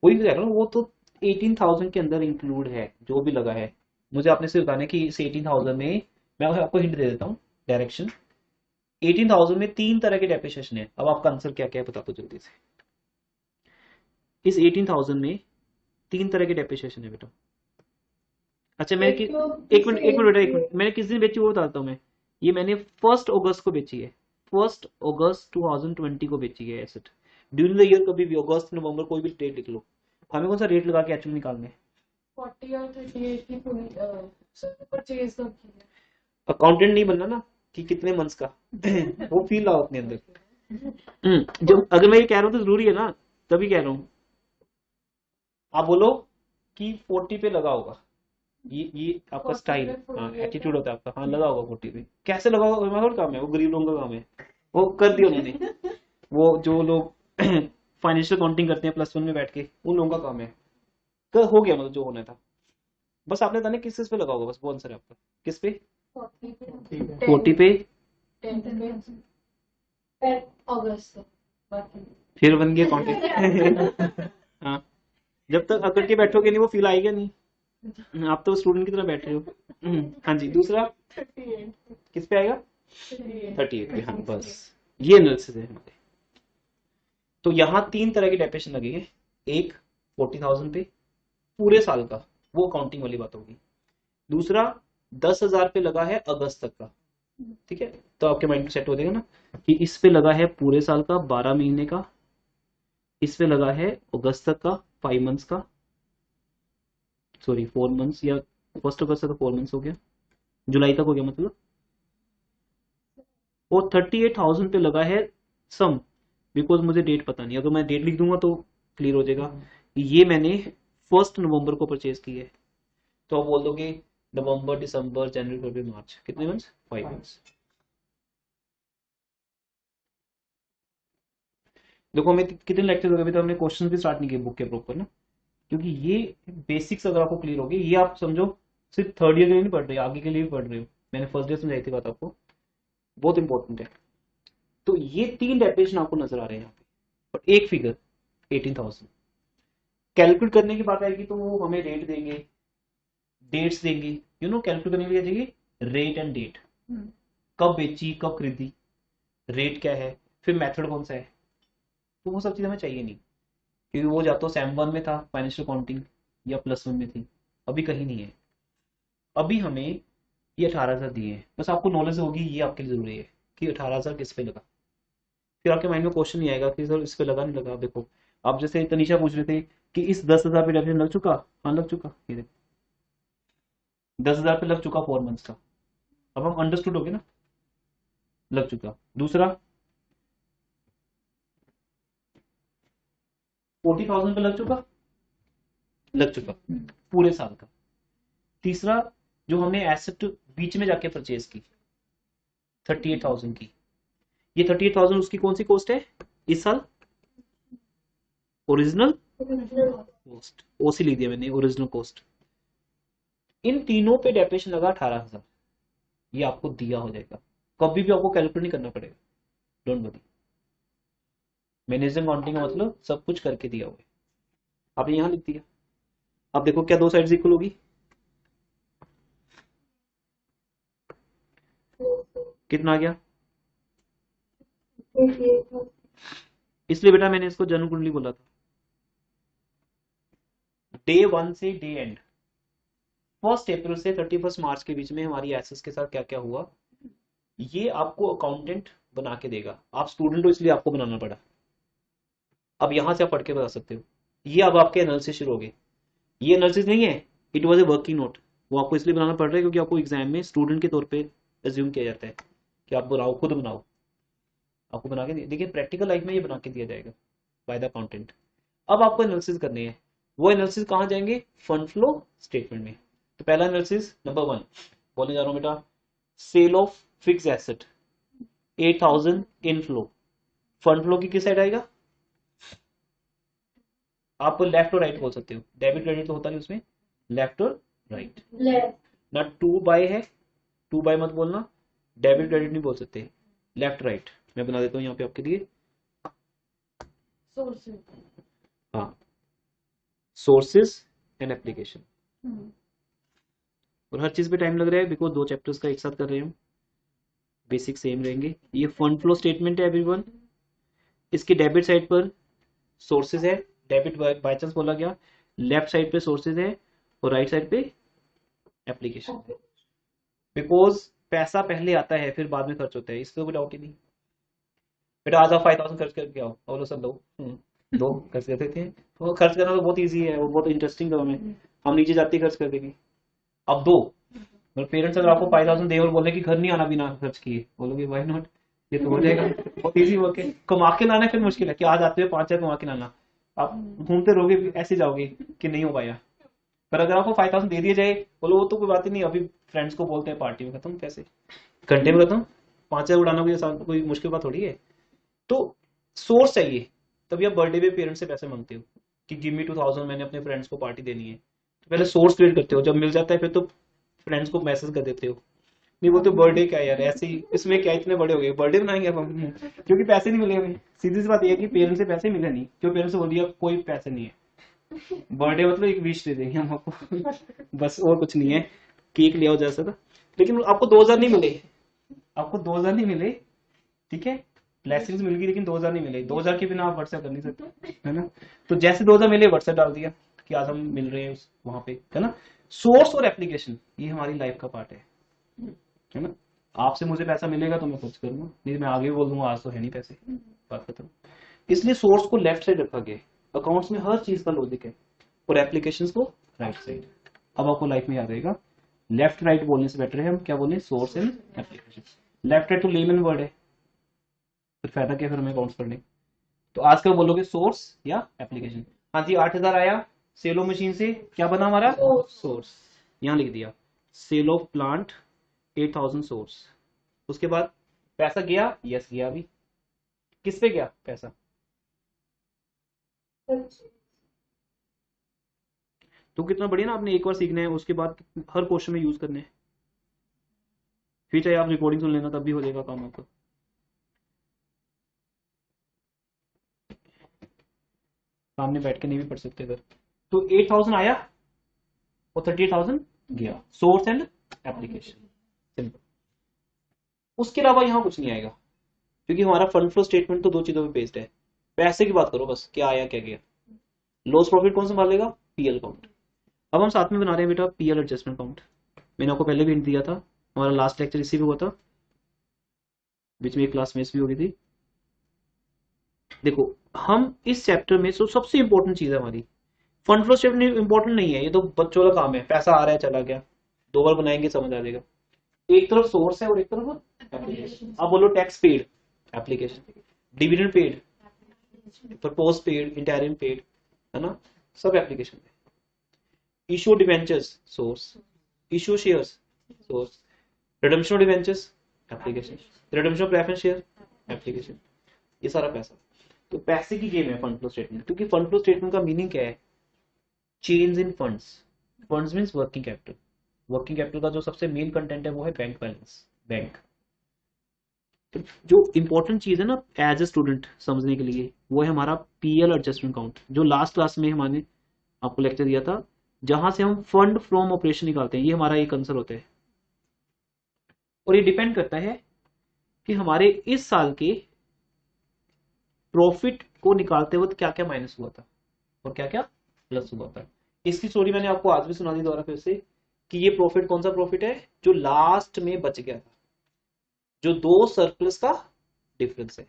वही कह रहा हूँ, वो तो 18,000 के अंदर इंक्लूड है जो भी लगा है। मुझे आपने सिर्फ बताना है कि इस 18,000 में, मैं आपको हिंट दे देता हूँ, डायरेक्शन। 18,000 में 3 तरह के डेप्रिसिएशन है, अब आपका आंसर क्या क्या है बता दो जल्दी से। इस 18,000 में 3 तरह के डेप्रिसिएशन है बेटा। अच्छा मैंने एक तो एक मिनट एक मिनट बेटा, एक मिनट, मैंने किस दिन बेची वो बताता हूँ मैं। ये मैंने 1 अगस्त को बेची है, 1 अगस्त 2020 को बेची है एसेट। ड्यूरिंग द ईयर कभी भी अगस्त नवंबर कोई भी डेट लिख लो, हमें कौन सा रेट लगा के एक्चुअली निकालना है। 40 और 38 की पूरी परचेज कब की है? अकाउंटेंट नहीं बनना ना कि कितने मंथ्स का वो फील आओ अपने अंदर। जब अगर मैं ये कह रहा हूँ तो जरूरी है ना, तभी कह रहा हूँ। आप बोलो कि 40 पे लगा होगा, ये आपका 40 स्टाइल, पे full हाँ rate एटीट्यूड होता है आपका, हाँ लगा होगा 40 पे। कैसे लगा होगा हमारा काम है, वो गरीब लोगों का काम है, वो कर दिया उन्होंने। वो जो लोग फाइनेंशियल अकाउंटिंग करते हैं +1 में बैठ के, उन लोगों का काम है। हो गया मतलब जो होना था। बस आपने बताना किस किस पे लगा होगा, बस वो आंसर है आपका। किस पे? 40 पे 40 पे, 10 पे 10 अगस्त तक, बाकी फिर बन गया अकाउंटेंट। हाँ, जब तक अकड़ के बैठोगे नहीं वो फील आएगा नहीं, आप तो स्टूडेंट की तरह बैठ रहे हो। हाँ जी, दूसरा 38 किस पे आएगा? 38 38 पे, हाँ बस ये एनालिसिस है हमारे। तो यहाँ 3 तरह के डेप्रिसिएशन लगेंगे। एक 40,000 पे पूरे साल का, वो अकाउंटिंग वाली बात होगी। दूसरा 10,000 पे लगा है अगस्त तक का, ठीक है, तो आपके माइंड में सेट हो जाएगा ना कि इस पे लगा है पूरे साल का 12 महीने का, इस पे लगा है अगस्त तक का 5 मंथ्स का, सॉरी 4 मंथ्स, या 1 अगस्त तक 4 मंथ्स हो गया, जुलाई तक हो गया मतलब। और 38,000 पे लगा है सम, बिकॉज मुझे डेट पता नहीं, अगर मैं डेट लिख दूंगा तो क्लियर हो जाएगा। ये मैंने 1 नवंबर को परचेज की है, तो आप बोल दोगे नवंबर दिसंबर जनवरी फरवरी मार्च, कितने मंथ्स? 5 मंथ्स। देखो हमें कितने लेक्चर हो गए अभी, तो हमने क्वेश्चन भी स्टार्ट नहीं किए बुक के प्रॉपर ना, क्योंकि ये बेसिक्स अगर आपको क्लियर होगी, ये आप समझो सिर्फ थर्ड ईयर के लिए नहीं पढ़ रहे, आगे के लिए भी पढ़ रहे हो। मैंने फर्स्ट डे समझाई थी बात आपको, बहुत इंपॉर्टेंट है। तो ये 3 डेफिनेशन आपको नजर आ रहे हैं यहाँ पे, और एक फिगर 18,000। कैलकुलेट करने की बात आएगी तो वो हमें रेट देंगे, डेट्स देंगे, कैलकुलेट करने के लिए चाहिए रेट एंड डेट, कब बेची कब खरीदी, रेट क्या है, फिर मेथड कौन सा है। तो वो सब चीज़ हमें चाहिए नहीं, क्योंकि वो या तो सैम 1 में था फाइनेंशियल अकाउंटिंग, या +1 में थी, अभी कहीं नहीं है। अभी हमें ये 18,000 दिए हैं, बस आपको नॉलेज होगी, ये आपके लिए जरूरी है कि 18,000 किस पे लगा। फिर आपके माइंड में क्वेश्चन नहीं आएगा कि सर इस पे लगा नहीं लगा। देखो आप जैसे तनीषा पूछ रहे थे कि इस 10,000 पे डेफिनेशन लग चुका, हाँ लग चुका, ये देखो 10,000 पे लग चुका 4 मंथ्स का। अब हम अंडरस्टूड हो गए ना, लग चुका। दूसरा 40,000 पे लग चुका पूरे साल का। तीसरा जो हमने एसेट बीच में जाके परचेज की 38,000 की, ये 38,000 उसकी कौन सी कॉस्ट है इस साल? ओरिजिनल कॉस्ट, ओसी लिख दिया मैंने, ओरिजिनल कॉस्ट। इन तीनों पे डेप्रिसिएशन लगा 18,000, ये आपको दिया हो जाएगा, कभी भी आपको कैलकुलेट नहीं करना पड़ेगा, डोंट वरी। मैनेजमेंट अकाउंटिंग का मतलब सब कुछ करके दिया हुआ है, आपने यहाँ लिख दिया। अब देखो क्या दो साइड्स इक्वल होगी, कितना आ गया। इसलिए बेटा मैंने इसको जन्म कुंडली बोला था। डे 1 से डे एंड, 1 अप्रैल से 31 मार्च के बीच में हमारी एसेट्स के साथ क्या क्या हुआ, ये आपको अकाउंटेंट बना के देगा। आप स्टूडेंट हो इसलिए आपको बनाना पड़ा। अब यहां से आप पढ़ के बता सकते हो। ये अब आपके एनालिसिस शुरू हो गए। ये एनालिसिस नहीं है, it was a working note. वो आपको इसलिए बनाना पड़ रहा है क्योंकि आपको एग्जाम में स्टूडेंट के तौर पे एज्यूम किया जाता है कि आप बनाओ, खुद बनाओ। आपको बना के देखिए प्रैक्टिकल लाइफ में ये बना के दिया जाएगा बाय द अकाउंटेंट। अब आपको एनालिसिस करनी है। वो एनालिसिस कहाँ जाएंगे, फंड फ्लो स्टेटमेंट में। तो पहला एनालिसिस नंबर 1 बोलने जा रहा हूँ बेटा, sale of fix asset 8000 inflow. Fund flow की किस साइड आएगा, आप लेफ्ट और राइट बोल सकते हो, डेबिट क्रेडिट तो होता नहीं उसमें, लेफ्ट और राइट। ना 2 बाय है, 2 बाय मत बोलना, डेबिट क्रेडिट नहीं बोल सकते, लेफ्ट राइट। मैं बना देता हूँ यहाँ पे आपके लिए। सोर्सेज। हाँ, सोर्सेज एंड एप्लीकेशन। और हर चीज पे टाइम लग रहा है बिकॉज 2 चैप्टर्स का एक साथ कर रहे हूँ, बेसिक सेम रहेंगे। ये फंड फ्लो स्टेटमेंट है एवरीवन। इसकी डेबिट साइड पर सोर्सेज है, डेबिट बाय चांस बोला गया, लेफ्ट साइड पे सोर्सेज है और राइट साइड पे एप्लीकेशन। बिकॉज पैसा पहले आता है फिर बाद में खर्च होता है, इसका कोई डाउट ही नहीं। बेटा आज आप 5000 खर्च करके आओ, और सर दो दो खर्च करते थे। तो खर्च करना तो बहुत ईजी है, वो बहुत इंटरेस्टिंग काम है। हम नीचे जाते ही खर्च कर देंगे। अब दो, और पेरेंट्स अगर आपको 5000 दे और बोले कि घर नहीं आना बिना खर्च किए, बोलोगे व्हाई नॉट, ये तो हो जाएगा। बहुत ईजी वर्क है। कमा के लाना फिर मुश्किल है कि आज आते हुए 5000 कमा के लाना, आप घूमते रहोगे ऐसे जाओगे कि नहीं हो पाया। पर अगर आपको 5000 दे दिया जाए, बोलो वो तो कोई बात ही नहीं, अभी फ्रेंड्स को बोलते हैं पार्टी में खत्म पैसे, घंटे में खत्म। 5000 उड़ाना कोई मुश्किल बात थोड़ी है। तो सोर्स चाहिए, तभी आप बर्थडे पे पेरेंट्स से पैसे मांगते हो कि गिव मी 2000, मैंने अपने फ्रेंड्स को पार्टी देनी है। तो पहले सोर्स क्रिएट करते हो, जब मिल जाता है फिर तो फ्रेंड्स को मैसेज कर देते हो। नहीं वो तो बर्थडे क्या यार, ऐसे ही इसमें क्या इतने बड़े हो गए, बर्थडे बनाएंगे अब हम, क्योंकि पैसे नहीं मिले हमें। सीधी सी बात यह है कि पेरेंट्स से पैसे मिले नहीं, क्यों, पेरेंट्स से बोल दिया कोई पैसे नहीं है, बर्थडे मतलब एक विश दे देंगे हम आपको, बस और कुछ नहीं है, केक ले आओ जैसा था। लेकिन आपको 2000 नहीं मिले, आपको 2000 नहीं मिले, ठीक है, ब्लेसिंग्स मिल गई लेकिन 2000 नहीं मिले। 2000 के बिना आप व्हाट्सएप कर नहीं सकते, है ना। तो जैसे 2000 मिले व्हाट्सएप डाल दिया कि आज हम मिल रहे हैं वहां पे, है ना। सोर्स और एप्लीकेशन ये हमारी लाइफ का पार्ट है ना। आपसे मुझे पैसा मिलेगा तो मैं खर्च करूंगा, नहीं मैं आगे भी बोल दूंगा आज तो है नहीं पैसे, बात खत्म। इसलिए सोर्स को लेफ्ट साइड रखा गया, अकाउंट्स में हर चीज का लॉजिक है, और एप्लीकेशंस को राइट साइड। अब आपको लाइफ में याद रहेगा, लेफ्ट राइट बोलने से बेटर है हम क्या बोले, source and application. Left right तो लेमन वर्ड है, फिर फायदा क्या फिर हमें अकाउंट्स पढ़ने। तो आज का बोलोगे सोर्स या एप्लीकेशन। हाँ जी 8000 आया सेलो मशीन से, क्या बना हमारा सोर्स, यहाँ लिख दिया सेल ऑफ प्लांट 8000 सोर्स। उसके बाद पैसा गया, यस गया, अभी किस पे गया पैसा, तो कितना बढ़िया ना, आपने एक बार सीखना है उसके बाद हर क्वेश्चन में यूज करने हैं, फिर चाहे आप रिकॉर्डिंग सुन लेना तब भी हो जाएगा काम आपका। सामने बैठ के नहीं भी पढ़ सकते अगर। तो 8000 आया और 38,000 गया, सोर्स एंड एप्लीकेशन, सिंपल। उसके अलावा यहाँ कुछ नहीं आएगा, क्योंकि हमारा फंड फ्लो स्टेटमेंट तो 2 चीजों पे बेस्ड है। पैसे की बात करो बस, क्या आया क्या गया। लॉस प्रॉफिट कौन संभालेगा, पीएल अकाउंट। अब हम साथ में बना रहे हैं बेटा पीएल एडजस्टमेंट अकाउंट। मैंने आपको पहले भी हिंट दिया था, हमारा लास्ट लेक्चर इसी पे हुआ था, बीच में एक क्लास मिस भी हो गई थी। देखो हम इस चैप्टर में सबसे इंपॉर्टेंट चीज है हमारी, फंड फ्लो स्टेटमेंट इंपॉर्टेंट नहीं है, ये तो बच्चों का काम है, पैसा आ रहा है चला गया, 2 बार बनाएंगे समझ आ जाएगा। एक तरफ सोर्स है और एक तरफ एप्लीकेशन। अब बोलो tax paid, application, dividend paid, propose paid, interim paid, है ना, सब एप्लीकेशन है। Issue debentures source, issue shares source, redemption debentures application, redemption preference share application, ये सारा पैसा। तो पैसे की गेम है फंड फ्लो स्टेटमेंट, क्योंकि फंड फ्लो स्टेटमेंट का मीनिंग क्या है, change in funds. Funds means working capital. Working capital का जो सबसे मेन कंटेंट है वो है बैंक बैलेंस, बैंक। तो जो इंपॉर्टेंट चीज है ना एज ए स्टूडेंट समझने के लिए, वो है हमारा पीएल एडजस्टमेंट अकाउंट, जो लास्ट क्लास में हमने आपको लेक्चर दिया था, जहां से हम फंड फ्रॉम ऑपरेशन निकालते हैं, ये हमारा एक आंसर होता है। और ये डिपेंड करता है कि हमारे इस साल के प्रॉफिट को निकालते वक्त क्या क्या माइनस हुआ था और क्या क्या प्लस हुआ था। इसकी स्टोरी मैंने आपको आज भी सुना दी दोबारा फिर से, कि ये प्रॉफिट कौन सा प्रॉफिट है, जो लास्ट में बच गया था, जो दो सरप्लस का डिफरेंस है।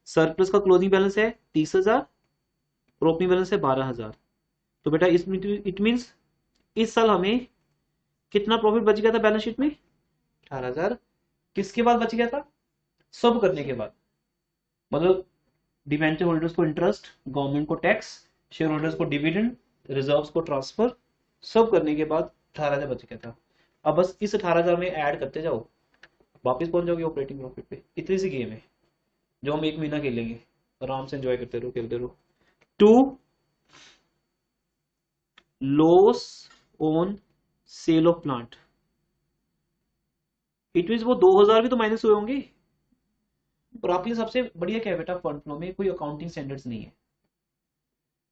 सरप्लस का क्लोजिंग बैलेंस है 30,000 और ओपनिंग बैलेंस है 12,000। तो बेटा इट मीन्स इस साल हमें कितना प्रॉफिट बच गया था बैलेंस शीट में, 18,000। किसके बाद बच गया था, सब करने के बाद, मतलब डिवेंचर होल्डर्स को इंटरेस्ट, गवर्नमेंट को टैक्स, शेयर होल्डर्स को डिविडेंड, रिजर्व्स को ट्रांसफर, सब करने के बाद 18,000 बच गया था। अब बस इस 18,000 में ऐड करते जाओ, वापस पहुंच जाओगे ऑपरेटिंग प्रॉफिट पे। इतनी सी गेम है जो हम एक महीना खेलेंगे, आराम से एंजॉय करते रहो, खेलते रहो। To loss on sale of plant, it mean वो 2,000 भी तो माइनस हुए होंगे। और आपके लिए सबसे बढ़िया क्या है बेटा, फंड फ्लो में कोई अकाउंटिंग स्टैंडर्ड्स नहीं है।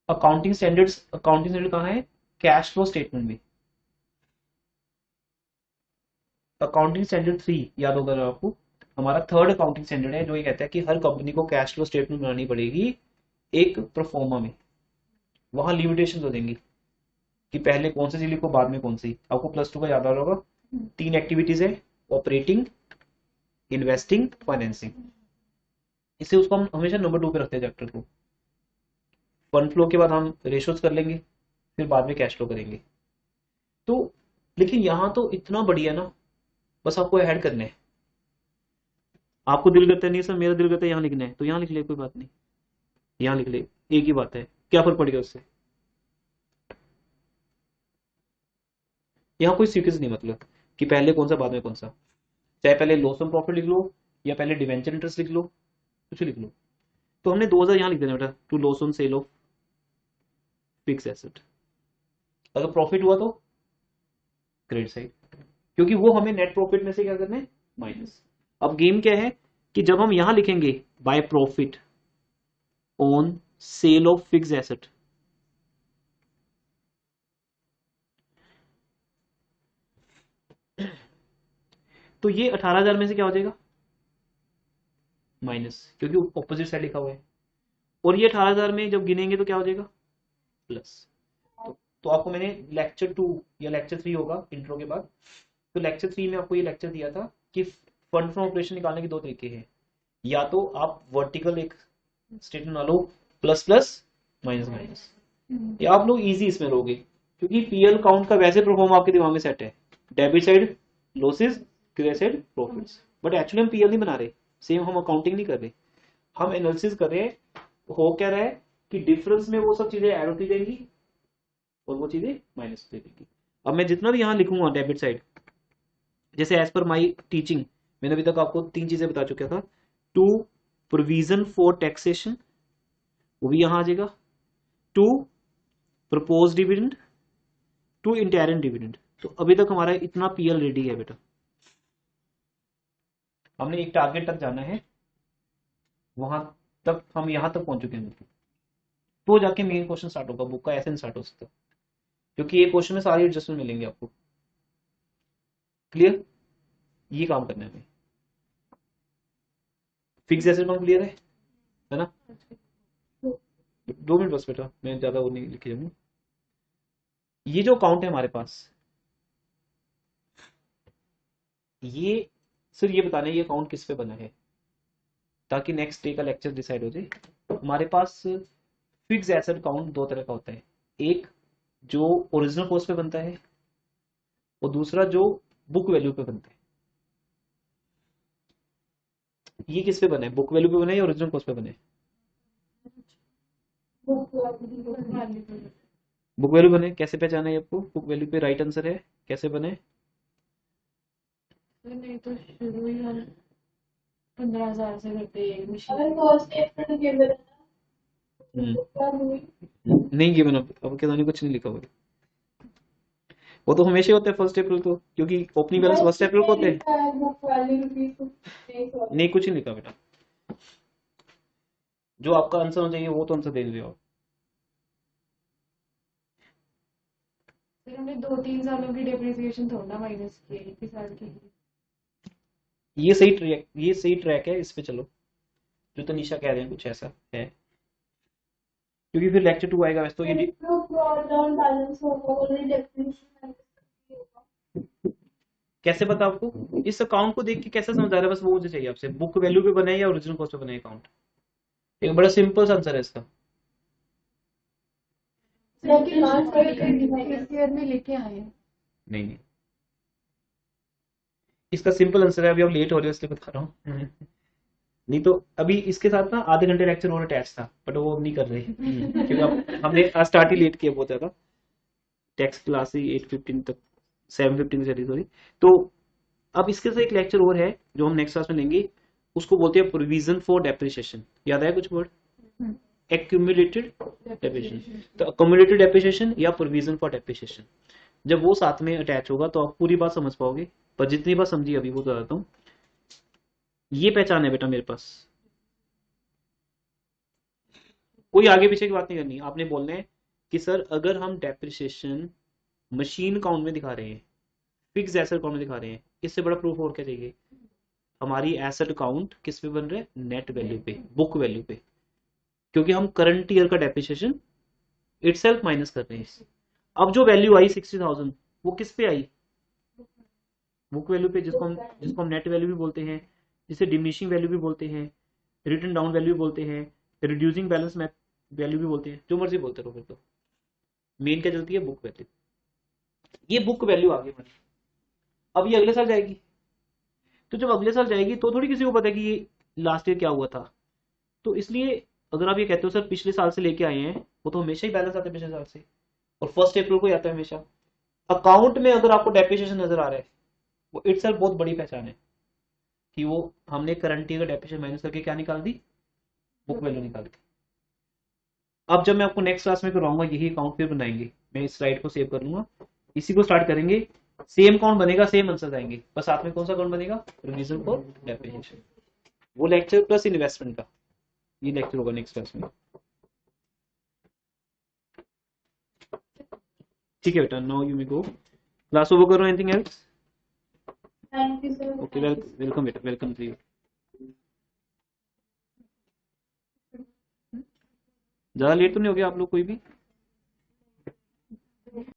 अकाउंटिंग स्टैंडर्ड कहाँ है, कैश फ्लो स्टेटमेंट में। अकाउंटिंग स्टैंडर्ड 3 याद होगा आपको, हमारा थर्ड अकाउंटिंग स्टैंडर्ड है, जो ये कहता है कि हर कंपनी को कैश फ्लो स्टेटमेंट बनानी पड़ेगी एक प्रोफोर्मा में। वहां लिमिटेशन हो देंगी कि पहले कौन सी चीज लिखो, बाद में कौन सी। आपको +2 का याद आ रहा होगा, 3 एक्टिविटीज है, ऑपरेटिंग, इन्वेस्टिंग, फाइनेंसिंग। इससे उसको हम हमेशा नंबर 2 पे रखते हैं चैप्टर को। फंड फ्लो के बाद हम रेशोज कर लेंगे, फिर बाद में कैश फ्लो करेंगे। तो लेकिन यहाँ तो इतना बढ़िया ना, बस आपको ऐड करना है। आपको दिल करता है नहीं सर मेरा दिल करता है यहाँ लिखना है, तो यहाँ लिख ले, कोई बात नहीं, यहाँ लिख ले, एक ही बात है, क्या फर्क पड़ गया उससे। यहाँ कोई सीक्वेंस नहीं, मतलब कि पहले कौन सा बाद में कौन सा, चाहे पहले लॉस ऑन प्रॉफिट लिख लो या पहले डिवेंचर इंटरेस्ट लिख लो, कुछ लिख लो। तो हमने 2,000 यहाँ लिख देना बेटा, to loss on sale of fix asset. अगर प्रॉफिट हुआ तो क्रेडिट साइड, क्योंकि वो हमें नेट प्रॉफिट में से क्या करना है, माइनस। अब गेम क्या है कि जब हम यहां लिखेंगे by profit on sale of fix asset, तो ये 18,000 में से क्या हो जाएगा, माइनस, क्योंकि ऑपोजिट साइड लिखा हुआ है। और ये 18,000 में जब गिनेंगे तो क्या हो जाएगा, प्लस। तो आपको मैंने लेक्चर 2 या लेक्चर 3 होगा इंट्रो के बाद, तो लेक्चर 3 में आपको ये लेक्चर दिया था कि फंड फ्रॉम ऑपरेशन निकालने के दो तरीके हैं। या तो आप वर्टिकल एक स्टेटमेंट बना लो, प्लस प्लस माइनस माइनस, या आप लोग इजी इसमें रहोगे, क्योंकि पीएल काउंट का वैसे परफॉर्म आपके दिमाग में सेट है, debit side losses, credit side profits. But actually हम पीएल नहीं बना रहे, सेम हम अकाउंटिंग नहीं कर रहे, हम एनालिसिस कर रहे हैं। हो क्या रहा है कि डिफरेंस में वो सब चीजें ऐड होती जाएंगी और वो चीजें माइनस होती जाएंगी। अब मैं जितना भी यहाँ लिखूंगा डेबिट साइड, जैसे एज पर माई टीचिंग मैंने अभी तक आपको 3 चीजें बता चुका था। 2 प्रोविजन फॉर टैक्सेशन, वो भी यहां आ जाएगा। 2 प्रपोज डिविडेंड, 2 इंटरन डिविडेंड। तो अभी तक हमारा इतना पीएल रेडी है बेटा, हमने एक टारगेट तक जाना है, वहां तक हम यहां तक पहुंच चुके हैं। तो जाके मेन क्वेश्चन स्टार्ट होगा, बुक का ऐसे स्टार्ट हो सकता है, क्योंकि ये क्वेश्चन में सारी एडजस्टमेंट मिलेंगे आपको। क्लियर, ये काम करना है हमें। फिक्स एसेट कौन क्लियर है ना। 2 मिनट बस बेटा, मैं ज्यादा वो नहीं लिखे जाऊंगा। ये जो अकाउंट है हमारे पास, ये सिर्फ ये बताना है ये अकाउंट किस पे बना है, ताकि नेक्स्ट डे का लेक्चर डिसाइड हो जाए। हमारे पास फिक्स एसेट अकाउंट 2 तरह का होता है, एक जो ओरिजिनल कॉस्ट पे बनता है और दूसरा जो बुक वैल्यू पे बनता है। ये किस पे बना है, बुक वैल्यू पे बना है या ओरिजिनल कॉस्ट पे बना है। बुक वैल्यू बने, कैसे पहचाना है आपको, बुक वैल्यू पे राइट आंसर है, कैसे बने। नहीं तो शुरू ही हम 15,000 से करते हैं मशीन। अगर कॉस्ट एफर्ट गिवन है ना, नहीं गिवन, अब क्या कुछ नहीं लिखा हुआ है। वो तो हमेशा होता है 1 अप्रैल को, क्योंकि ओपनिंग बैलेंस 1 अप्रैल को होते हैं। बुक वाली रुपीस नहीं कुछ नहीं लिखा बेटा, जो आपका आंसर हो चाहिए वो तो आंसर दे रहे हो। कोई 2-3 सालों की डेप्रिसिएशन थोड़ा ना माइनस की है, एक ही साल की। ये सही ट्रैक है, इस पे चलो। जो तनीषा कह रहे हैं कुछ ऐसा है, क्योंकि फिर लेक्चर 2 आएगा वैसे तो ये जो ड्रॉडाउन बैलेंस होगा वो डेफिनेशन होगा। कैसे पता आपको? इस अकाउंट को देख के कैसे समझ आ रहा है, बस वो मुझे चाहिए आपसे। बुक वैल्यू पे बनाए या ओरिजिनल कॉस्ट पे बनाए अकाउंट? एक बड़ा सिंपल सा आंसर है इसका। लेकिन आज इस ईयर में लेके आए हैं। नहीं, इसका सिंपल आंसर है, अभी आप लेट हो रहे हो इसलिए बता रहा हूँ। नहीं तो अभी इसके साथ ना आधे घंटे लेक्चर और अटैच था, बट वो अब नहीं कर रहे। क्योंकि अब हमने आज स्टार्ट ही लेट किया बहुत ज्यादा। टेक्स्ट क्लास ही 8:15 तक, 7:15 चली सॉरी। तो अब इसके साथ एक लेक्चर और है जो हम नेक्स्ट क्लास में लेंगे, उसको बोलते हैं प्रोविजन फॉर डेप्रिसिएशन। याद आया कुछ वर्ड? Accumulated depreciation. तो एक्यूमुलेटेड डेप्रिसिएशन या प्रोविजन फॉर डेप्रिसिएशन, जब वो साथ में अटैच होगा तो आप पूरी बात समझ पाओगे। पर जितनी बात समझी अभी वो बता देता हूँ। ये पहचान है बेटा मेरे पास, कोई आगे पीछे की बात नहीं करनी। आपने बोलना है कि सर अगर हम डेप्रिसिएशन मशीन अकाउंट में दिखा रहे हैं, फिक्स एसेट अकाउंट में दिखा रहे हैं, इससे बड़ा प्रूफ और क्या चाहिए? हमारी एसेट अकाउंट किस पे बन रहा है? नेट वैल्यू पे, बुक वैल्यू पे। क्योंकि हम करंट ईयर का डेप्रिसिएशन इटसेल्फ माइनस कर रहे हैं। अब जो वैल्यू आई 60,000 वो किस पे आई? बुक वैल्यू पे, जिसको हम नेट वैल्यू भी बोलते हैं, जिसे डिमिनिशिंग वैल्यू भी बोलते हैं, रिटन डाउन वैल्यू भी बोलते हैं, रिड्यूसिंग बैलेंस वैल्यू भी बोलते हैं, जो मर्जी बोलते रहो। फिर तो मेन क्या चलती है? Book value. ये बुक वैल्यू आगे बढ़ी, अब ये अगले साल जाएगी। तो जब अगले साल जाएगी तो थोड़ी किसी को पता है कि ये लास्ट ईयर क्या हुआ था। तो इसलिए अगर आप ये कहते हो सर पिछले साल से लेके आए हैं, वो तो हमेशा ही बैलेंस आता है पिछले साल से, और 1 अप्रैल को ही आता है हमेशा। अकाउंट में अगर आपको डेप्रिसिएशन नजर आ रहा है, वो इटसेल्फ बहुत बड़ी पहचान है कि वो हमने करंट ईयर का डेप्रिसिएशन माइनस करके क्या निकाल दी? बुक वैल्यू निकाल दी। अब जब मैं आपको नेक्स्ट क्लास में करवाऊंगा यही अकाउंट फिर बनाएंगे, मैं इस स्लाइड को सेव कर लूंगा, इसी को स्टार्ट करेंगे। सेम अकाउंट बनेगा, सेम आंसर आएंगे, बस साथ में कौन सा अकाउंट बनेगा? Provision for depreciation. वो लेक्चर प्लस इन्वेस्टमेंट का ये लेक्चर होगा नेक्स्ट क्लास में। ठीक है बेटा, now you may go. Class over करो। Anything else? Thank you sir. Okay, welcome बेटा, वेलकम टू यू। ज्यादा लेट तो नहीं हो गया आप लोग कोई भी?